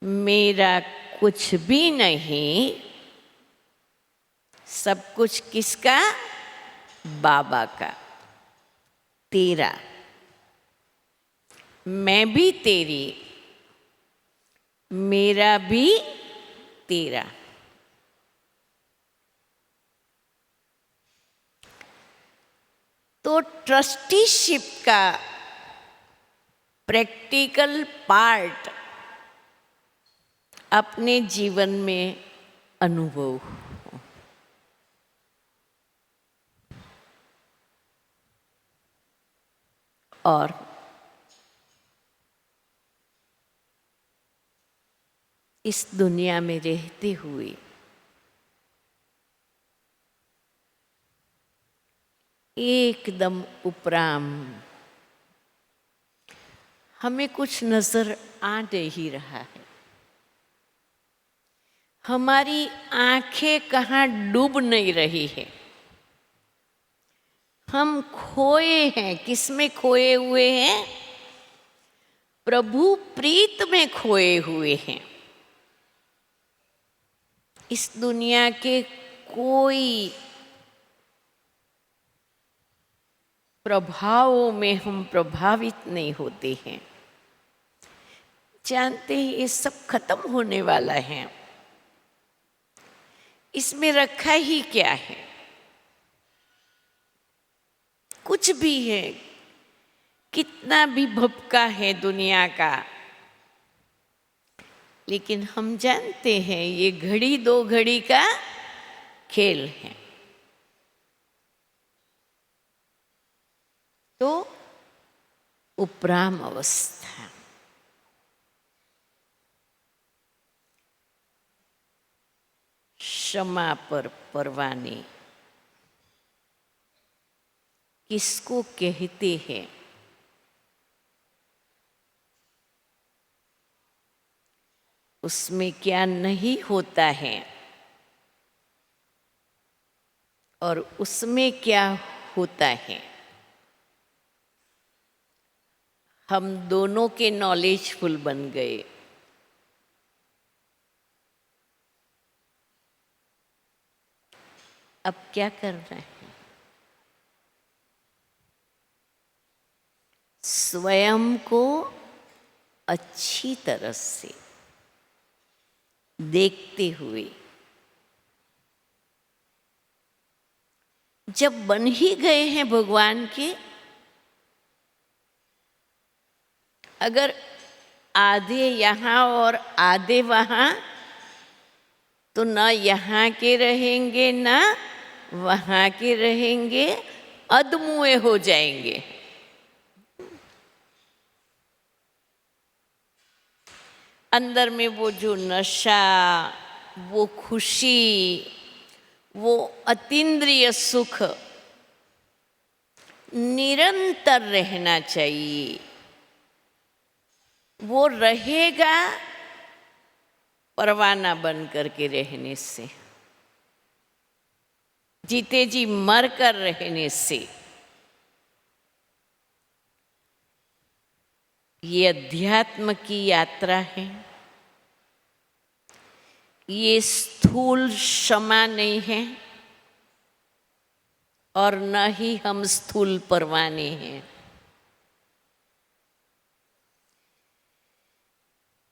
मेरा कुछ भी नहीं, सब कुछ किसका? बाबा का, तेरा। मैं भी तेरी, मेरा भी तेरा। तो ट्रस्टीशिप का प्रैक्टिकल पार्ट अपने जीवन में अनुभव हो। और इस दुनिया में रहते हुए एकदम उपराम हमें कुछ नजर आ नहीं रहा है। हमारी आंखें कहाँ डूब नहीं रही है। हम खोए हैं। किसमें खोए हुए हैं? प्रभु प्रीत में खोए हुए हैं। इस दुनिया के कोई प्रभावों में हम प्रभावित नहीं होते हैं। जानते हैं ये सब खत्म होने वाला है। इसमें रखा ही क्या है? कुछ भी है, कितना भी भपका है दुनिया का, लेकिन हम जानते हैं ये घड़ी दो घड़ी का खेल है। तो उपराम अवस्था, क्षमा पर परवाने किसको कहते हैं? उसमें क्या नहीं होता है और उसमें क्या होता है, हम दोनों के नॉलेजफुल बन गए। अब क्या करना है? स्वयं को अच्छी तरह से देखते हुए, जब बन ही गए हैं भगवान के, अगर आधे यहाँ और आधे वहाँ, तो ना यहाँ के रहेंगे ना वहाँ के रहेंगे, अधमुए हो जाएंगे। अंदर में वो जो नशा, वो खुशी, वो अतीन्द्रिय सुख निरंतर रहना चाहिए। वो रहेगा परवाना बन करके रहने से, जीते जी मर कर रहने से। ये अध्यात्म की यात्रा है। ये स्थूल क्षमा नहीं है और न ही हम स्थूल परवाने हैं।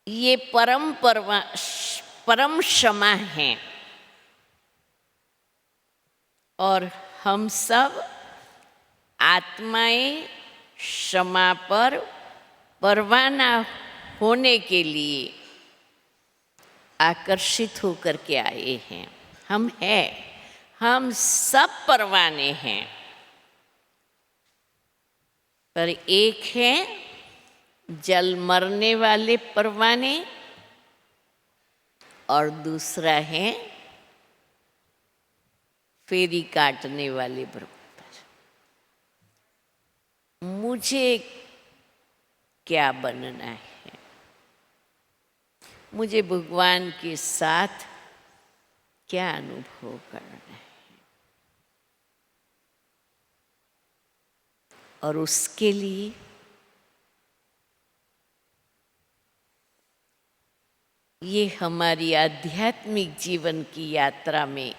ये परम क्षमा है और हम सब आत्माएं क्षमा पर परवाना होने के लिए आकर्षित होकर के आए हैं। हम सब परवाने हैं, पर एक है जल मरने वाले परवाने और दूसरा है फेरी काटने वाले परवाने। मुझे क्या बनना है? मुझे भगवान के साथ क्या अनुभव करना है? और उसके लिए ये हमारी आध्यात्मिक जीवन की यात्रा में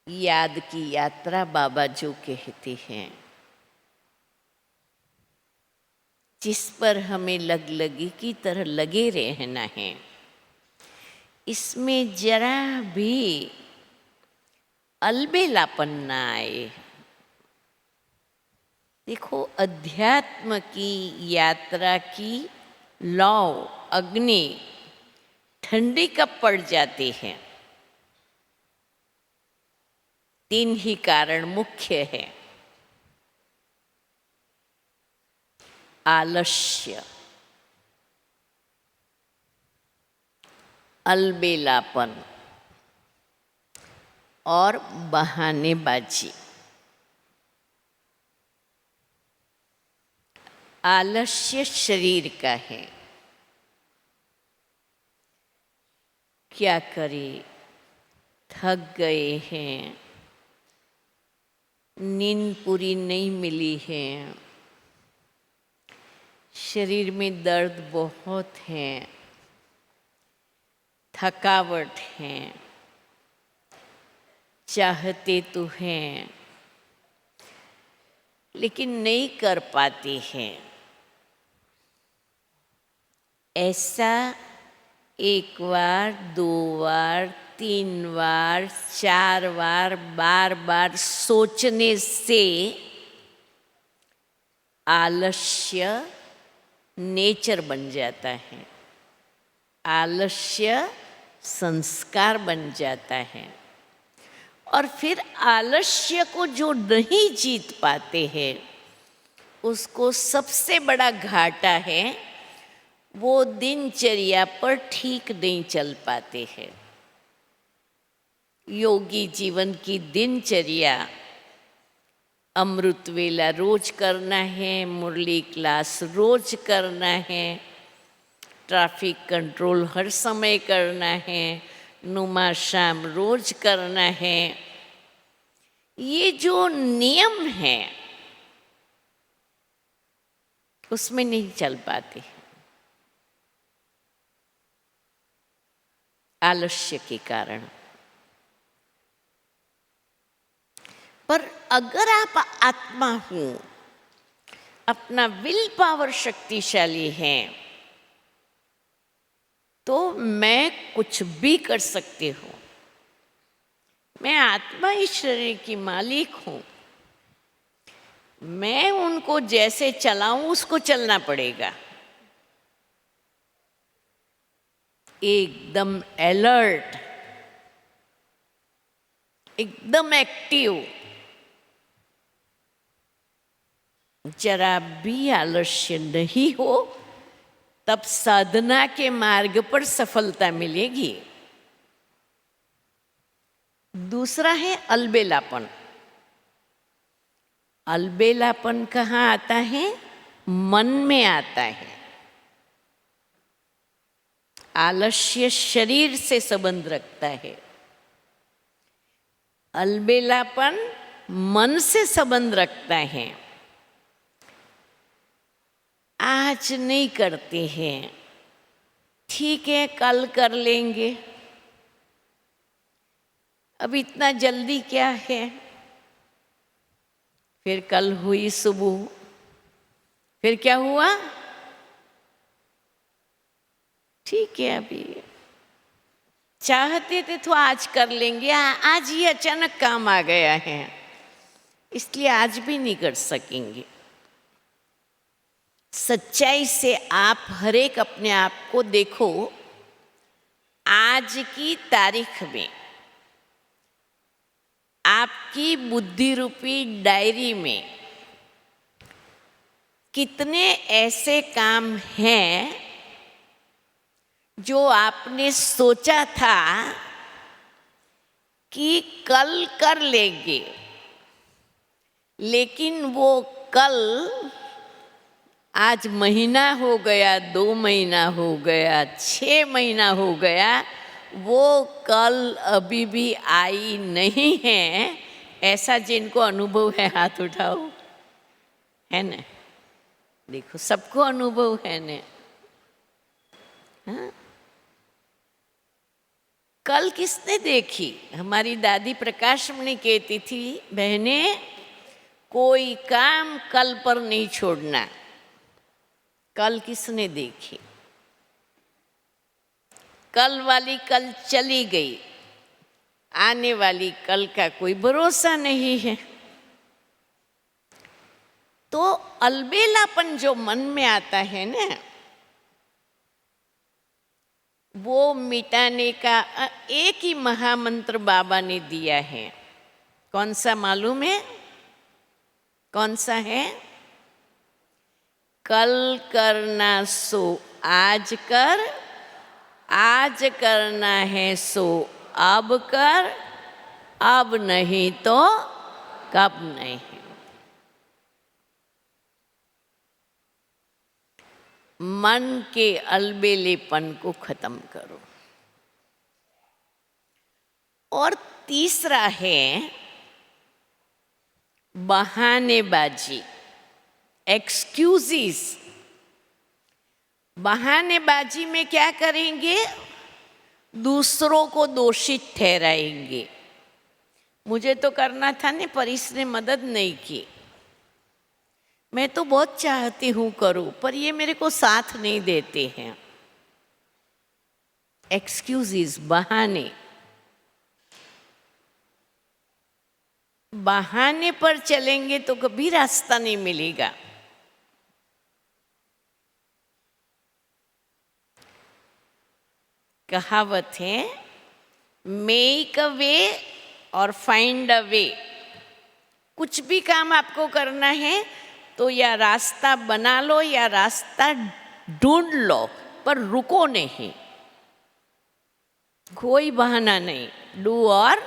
याद की यात्रा बाबा जो कहते हैं, जिस पर हमें लगलगी की तरह लगे रहना है, इसमें जरा भी अलबेलापन ना आए। देखो, अध्यात्म की यात्रा की लौ अग्नि ठंडी कब पड़ जाती है? 3 ही कारण मुख्य है। आलस्य, अलबेलापन और बहानेबाजी। आलस्य शरीर का है। क्या करें, थक गए हैं, नींद पूरी नहीं मिली है, शरीर में दर्द बहुत है, थकावट है, चाहते तो हैं लेकिन नहीं कर पाते हैं। ऐसा 1 बार, 2 बार, 3 बार, 4 बार, बार बार सोचने से आलस्य नेचर बन जाता है, आलस्य संस्कार बन जाता है। और फिर आलस्य को जो नहीं जीत पाते हैं, उसको सबसे बड़ा घाटा है, वो दिनचर्या पर ठीक नहीं चल पाते हैं। योगी जीवन की दिनचर्या, अमृत वेला रोज करना है, मुरली क्लास रोज करना है, ट्रैफिक कंट्रोल हर समय करना है, नुमा शाम रोज करना है। ये जो नियम है उसमें नहीं चल पाते, आलस्य के कारण। पर अगर आप आत्मा हो, अपना विल पावर शक्तिशाली है, तो मैं कुछ भी कर सकती हूँ। मैं आत्मा इस शरीर की मालिक हूँ, मैं उनको जैसे चलाऊं उसको चलना पड़ेगा। एकदम अलर्ट, एकदम एक्टिव, जरा भी आलस्य नहीं हो, तब साधना के मार्ग पर सफलता मिलेगी। दूसरा है अलबेलापन। अलबेलापन कहाँ आता है? मन में आता है। आलस्य शरीर से संबंध रखता है, अलबेलापन मन से संबंध रखता है। आज नहीं करते हैं, ठीक है कल कर लेंगे, अब इतना जल्दी क्या है। फिर कल हुई सुबह, फिर क्या हुआ? ठीक है अभी चाहते थे तो आज कर लेंगे, आज ही अचानक काम आ गया है, इसलिए आज भी नहीं कर सकेंगे। सच्चाई से आप हर एक अपने आप को देखो। आज की तारीख में आपकी बुद्धि रूपी डायरी में कितने ऐसे काम हैं जो आपने सोचा था कि कल कर लेंगे, लेकिन वो कल आज महीना हो गया, 2 महीना हो गया, 6 महीना हो गया, वो कल अभी भी आई नहीं है, ऐसा जिनको अनुभव है हाथ उठाओ, है ना? देखो सबको अनुभव है ना। हाँ? कल किसने देखी? हमारी दादी प्रकाशमणि कहती थी, बहने कोई काम कल पर नहीं छोड़ना। कल किसने देखी? कल वाली कल चली गई, आने वाली कल का कोई भरोसा नहीं है। तो अलबेलापन जो मन में आता है ना, वो मिटाने का एक ही महामंत्र बाबा ने दिया है। कौन सा मालूम है? कौन सा है? कल करना सो आज कर, आज करना है सो अब कर, अब नहीं तो कब नहीं। मन के अलबेलेपन को खत्म करो। और तीसरा है बहानेबाजी, एक्सक्यूजेस। बहानेबाजी में क्या करेंगे? दूसरों को दोषित ठहराएंगे। मुझे तो करना था ना, पर इसने मदद नहीं की। मैं तो बहुत चाहती हूँ करूँ, पर ये मेरे को साथ नहीं देते हैं। एक्सक्यूजेस, बहाने। बहाने पर चलेंगे तो कभी रास्ता नहीं मिलेगा। कहावत है, मेक अ वे और फाइंड अ वे। कुछ भी काम आपको करना है तो या रास्ता बना लो या रास्ता ढूंढ लो, पर रुको नहीं। कोई बहाना नहीं, डू और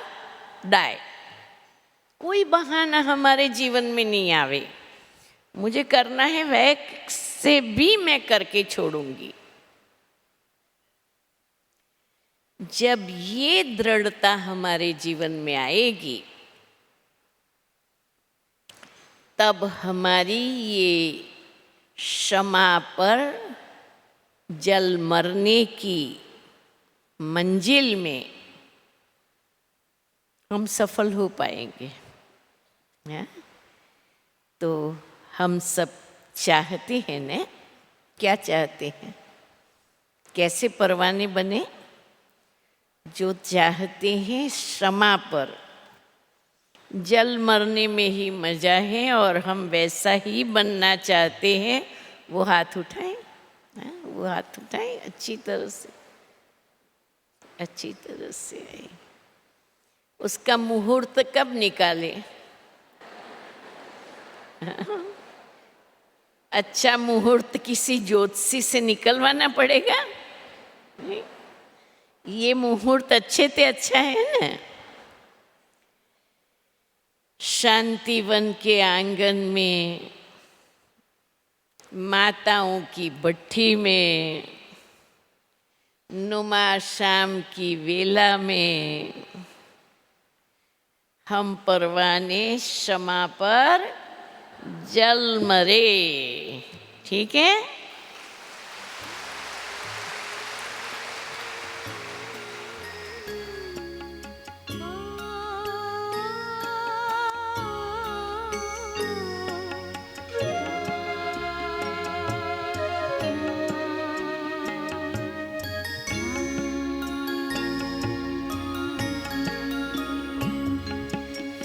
डाई। कोई बहाना हमारे जीवन में नहीं आवे। मुझे करना है, वह से भी मैं करके छोड़ूंगी। जब ये दृढ़ता हमारे जीवन में आएगी, तब हमारी ये क्षमा पर जल मरने की मंजिल में हम सफल हो पाएंगे। है? तो हम सब चाहते हैं ना, क्या चाहते हैं? कैसे परवाने बने? जो चाहते हैं क्षमा पर जल मरने में ही मजा है, और हम वैसा ही बनना चाहते हैं, वो हाथ उठाएं। वो हाथ उठाएं अच्छी तरह से, अच्छी तरह से। उसका मुहूर्त कब निकाले? अच्छा मुहूर्त किसी ज्योतिषी से निकलवाना पड़ेगा? ये मुहूर्त अच्छे से अच्छा है ना। शांतिवन के आंगन में, माताओं की भट्ठी में, नुमा शाम की वेला में, हम परवाने क्षमा पर जल मरे। ठीक है?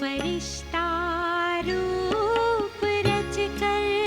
फरिश्ता रूप रच कर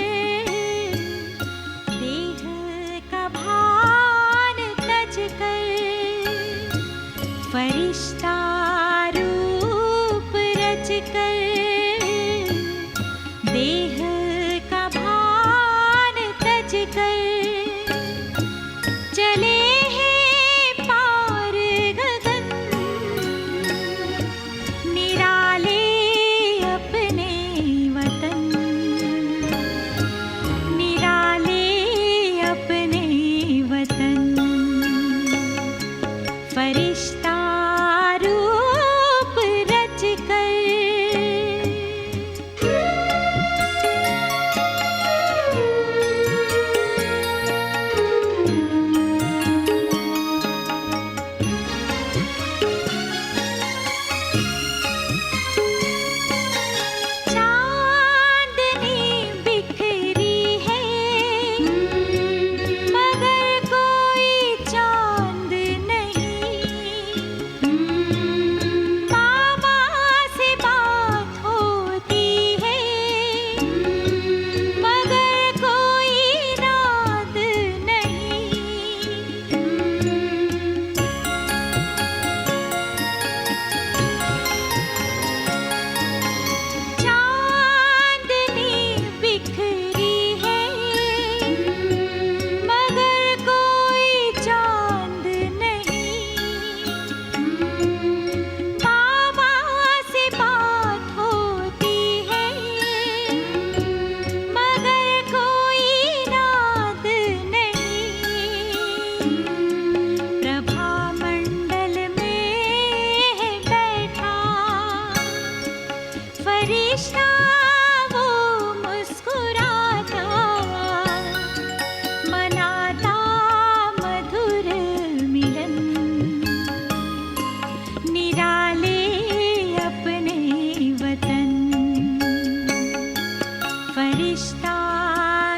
फरिश्ता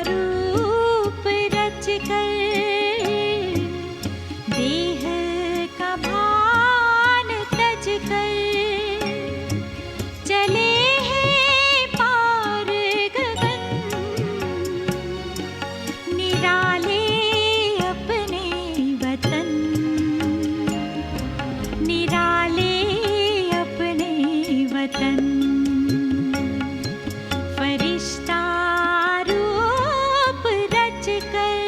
रूप रच कर देह का भान तज कर चले हैं पार गगन निराले अपने वतन निराले अपने वतन फरिश्ता रूप रच कर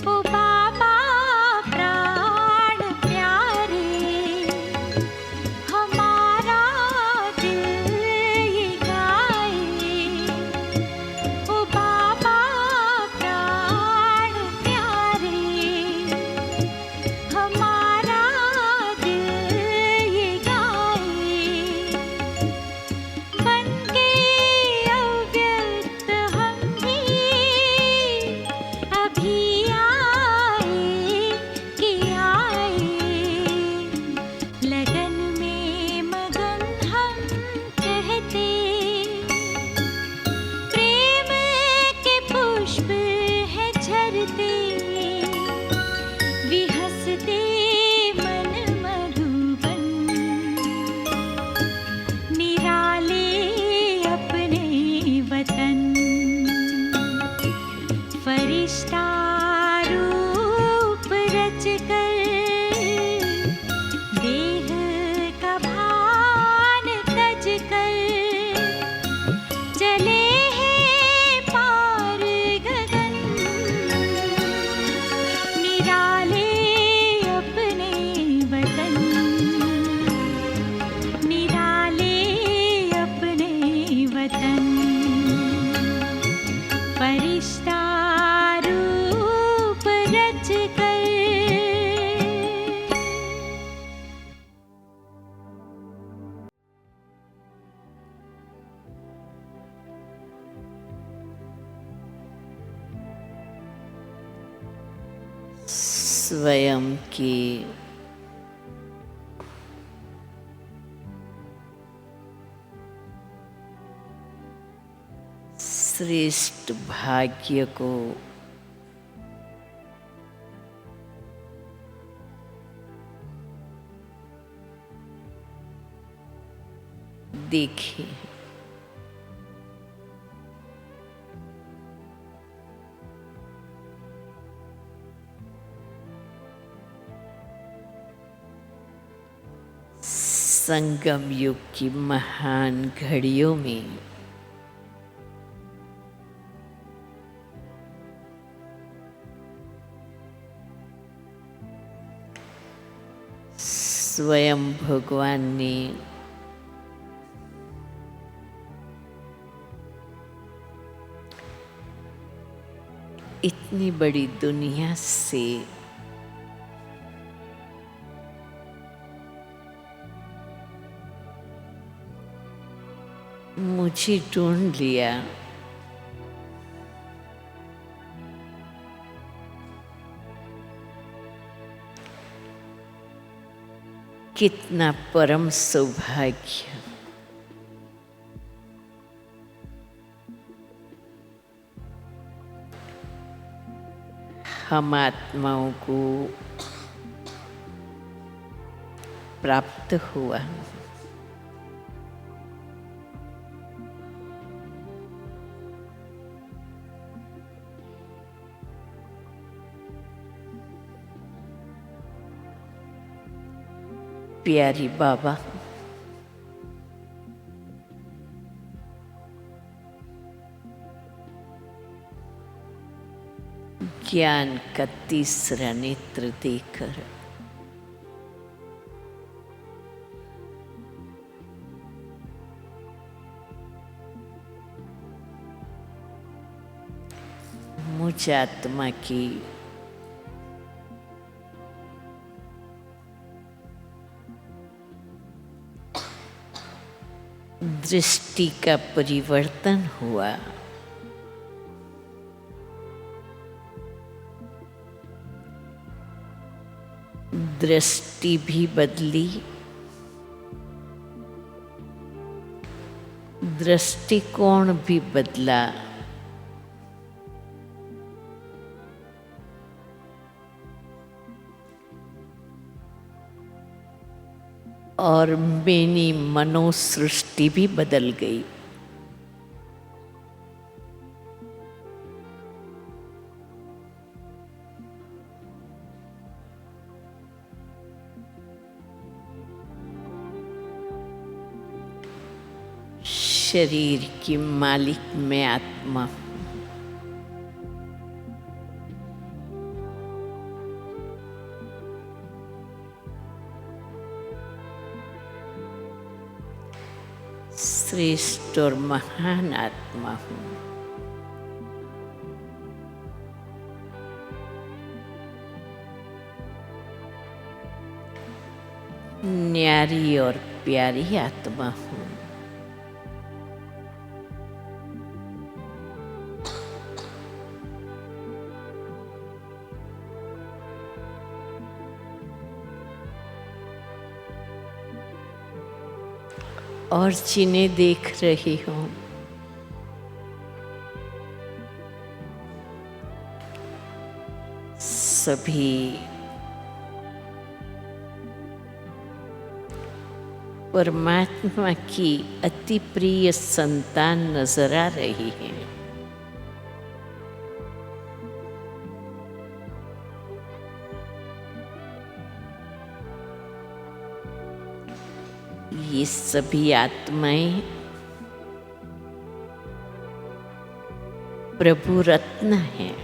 ओ बाबा प्राण प्यारे हमारा दिल ये गाए ओ बाबा प्राण प्यारे हमारा दिल ये गाए बनके अव्यक्त हम भी अभी आए कि आए लगन में मगन हम कहते प्रेम के पुष्प है झरते विहसते मन मधुबन निराले अपने वतन फरिश्ता रूप रच कर देह का भान तज कर चले हैं पार गगन निराले अपने वतन निराले अपने वतन फरिश्ता रूप रच कर स्वयं की श्रेष्ठ भाग्य को देखें। संगम युग की महान घड़ियों में स्वयं भगवान ने इतनी बड़ी दुनिया से मुझे ढूंढ लिया। कितना परम सौभाग्य। हम आत्माओं को प्राप्त हुआ। प्यारी बाबा, ज्ञान का तीसरा नेत्र देकर मुझ आत्मा की दृष्टि का परिवर्तन हुआ। दृष्टि भी बदली, दृष्टिकोण भी बदला। और मेरी मनोसृष्टि भी बदल गई। शरीर की मालिक मैं आत्मा हूँ। श्रेष्ठ और महान आत्मा हूँ। न्यारी और प्यारी आत्मा हूँ। और जिन्हें देख रही हूँ सभी परमात्मा की अति प्रिय संतान नजर आ रही हैं। ये सभी आत्माएं प्रभु रत्न हैं।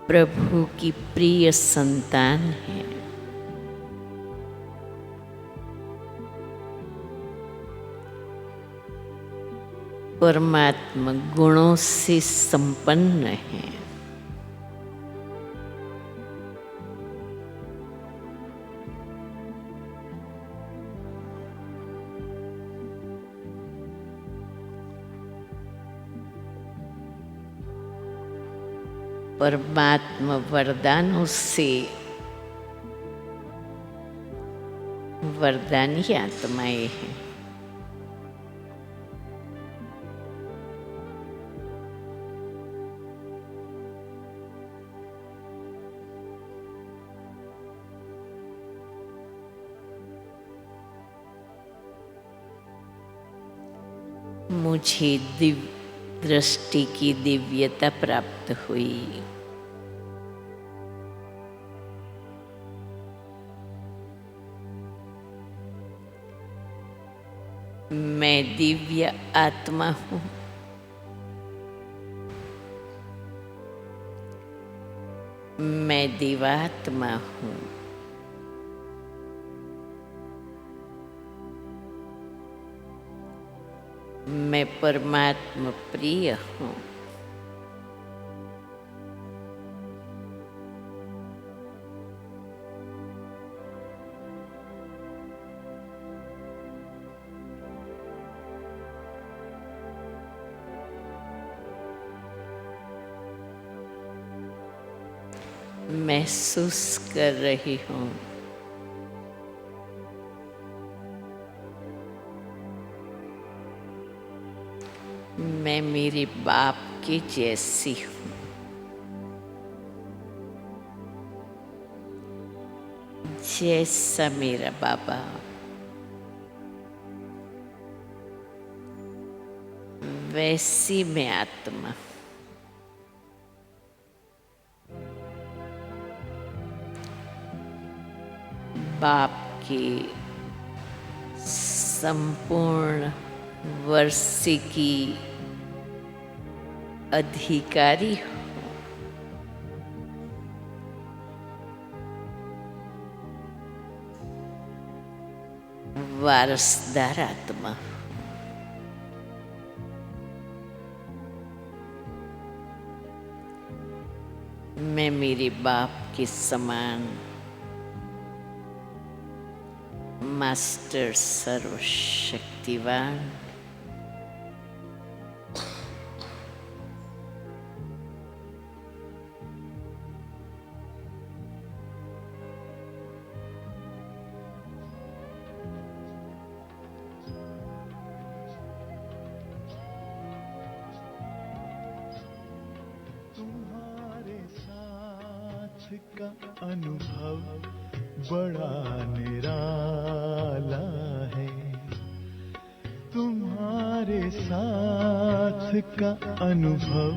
प्रभु की प्रिय संतान हैं। परमात्मा गुणों से संपन्न हैं। परमात्मा वरदानों से वरदानी आत्माएं हैं। मुझे दिव्य दृष्टि की दिव्यता प्राप्त हुई। मैं दिव्य आत्मा हूँ। मैं दिवात्मा हूँ। मैं परमात्मा प्रिय हूँ। महसूस कर रही हूँ मैं मेरे बाप के जैसी हूँ। जैसा मेरा बाबा, वैसी मैं आत्मा। बाप की संपूर्ण वर्षे की अधिकारी हूँ। वारसदार आत्मा। मैं मेरे बाप के समान मास्टर सर्वशक्तिवान, तुम्हारे साथ का अनुभव बड़ा निराला है। तुम्हारे साथ का अनुभव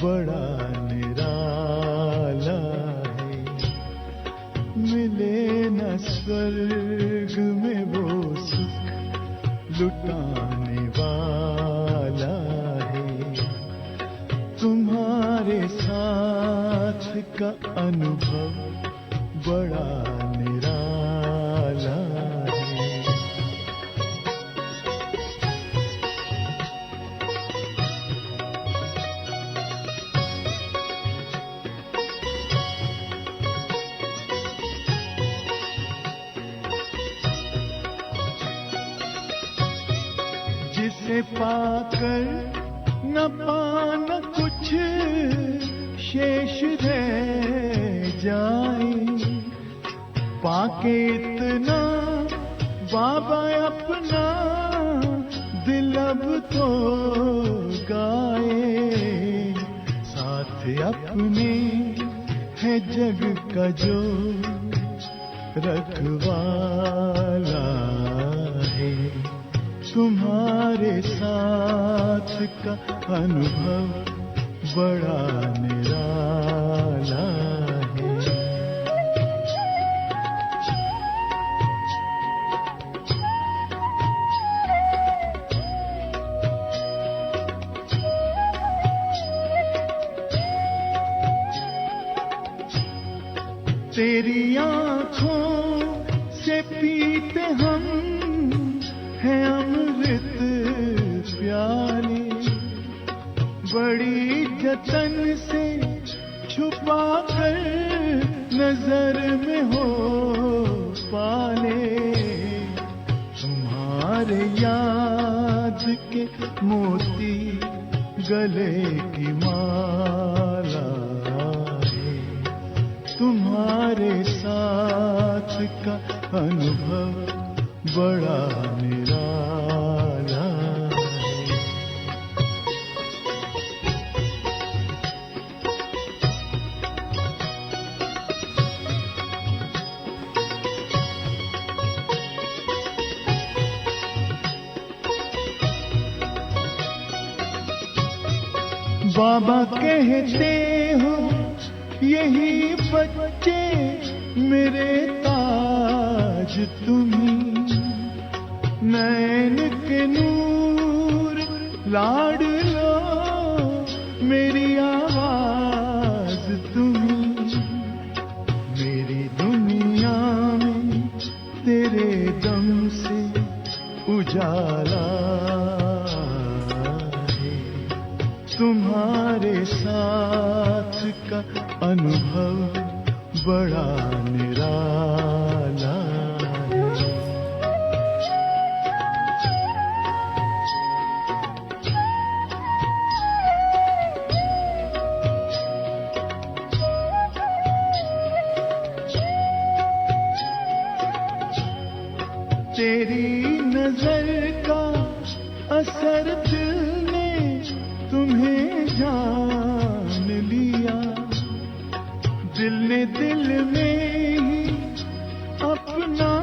बड़ा निराला है। मिले न स्वर्ग में वो सुख लुटाने वाला है। तुम्हारे साथ का अनुभव बड़ा निराला है। जिसे पाकर न पाना कुछ शेष रह जाए, पाके इतना बाबा अपना दिल अब तो गाए। साथ अपने है जग का जो रखवाला है। तुम्हारे साथ का अनुभव बड़ा निराला है। तेरी आँखों से पीते हम हैं अमृत प्याले। बड़ी जतन से छुपा कर नजर में हो पाले। तुम्हारे याद के मोती गले की माला है। तुम्हारे साथ का अनुभव बड़ा निराला है। बाबा कहते हो यही बच्चे मेरे ताज तुम्ही। नैन के नूर लाड लो मेरी आवाज तुम्ही। मेरी दुनिया में तेरे दम से उजाला है। तुम्हारे साथ का अनुभव बड़ा निराला है। तेरी नजर का असर दिल ने तुम्हें जान लिया। दिल ने दिल में ही अपना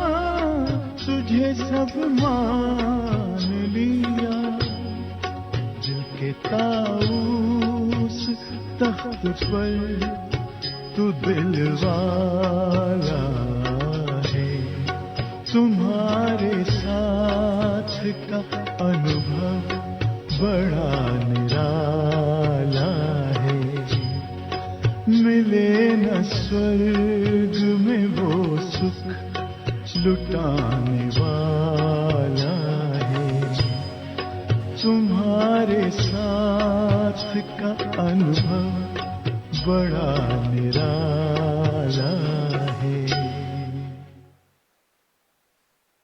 तुझे सब मान लिया। दिल के ताऊस तख्त पर तू दिल वाला है। तुम्हारे साथ का अनुभव बड़ा निराला है। मिले न स्वर्ग में वो सुख लुटाने वाला है। तुम्हारे साथ का अनुभव बड़ा निराला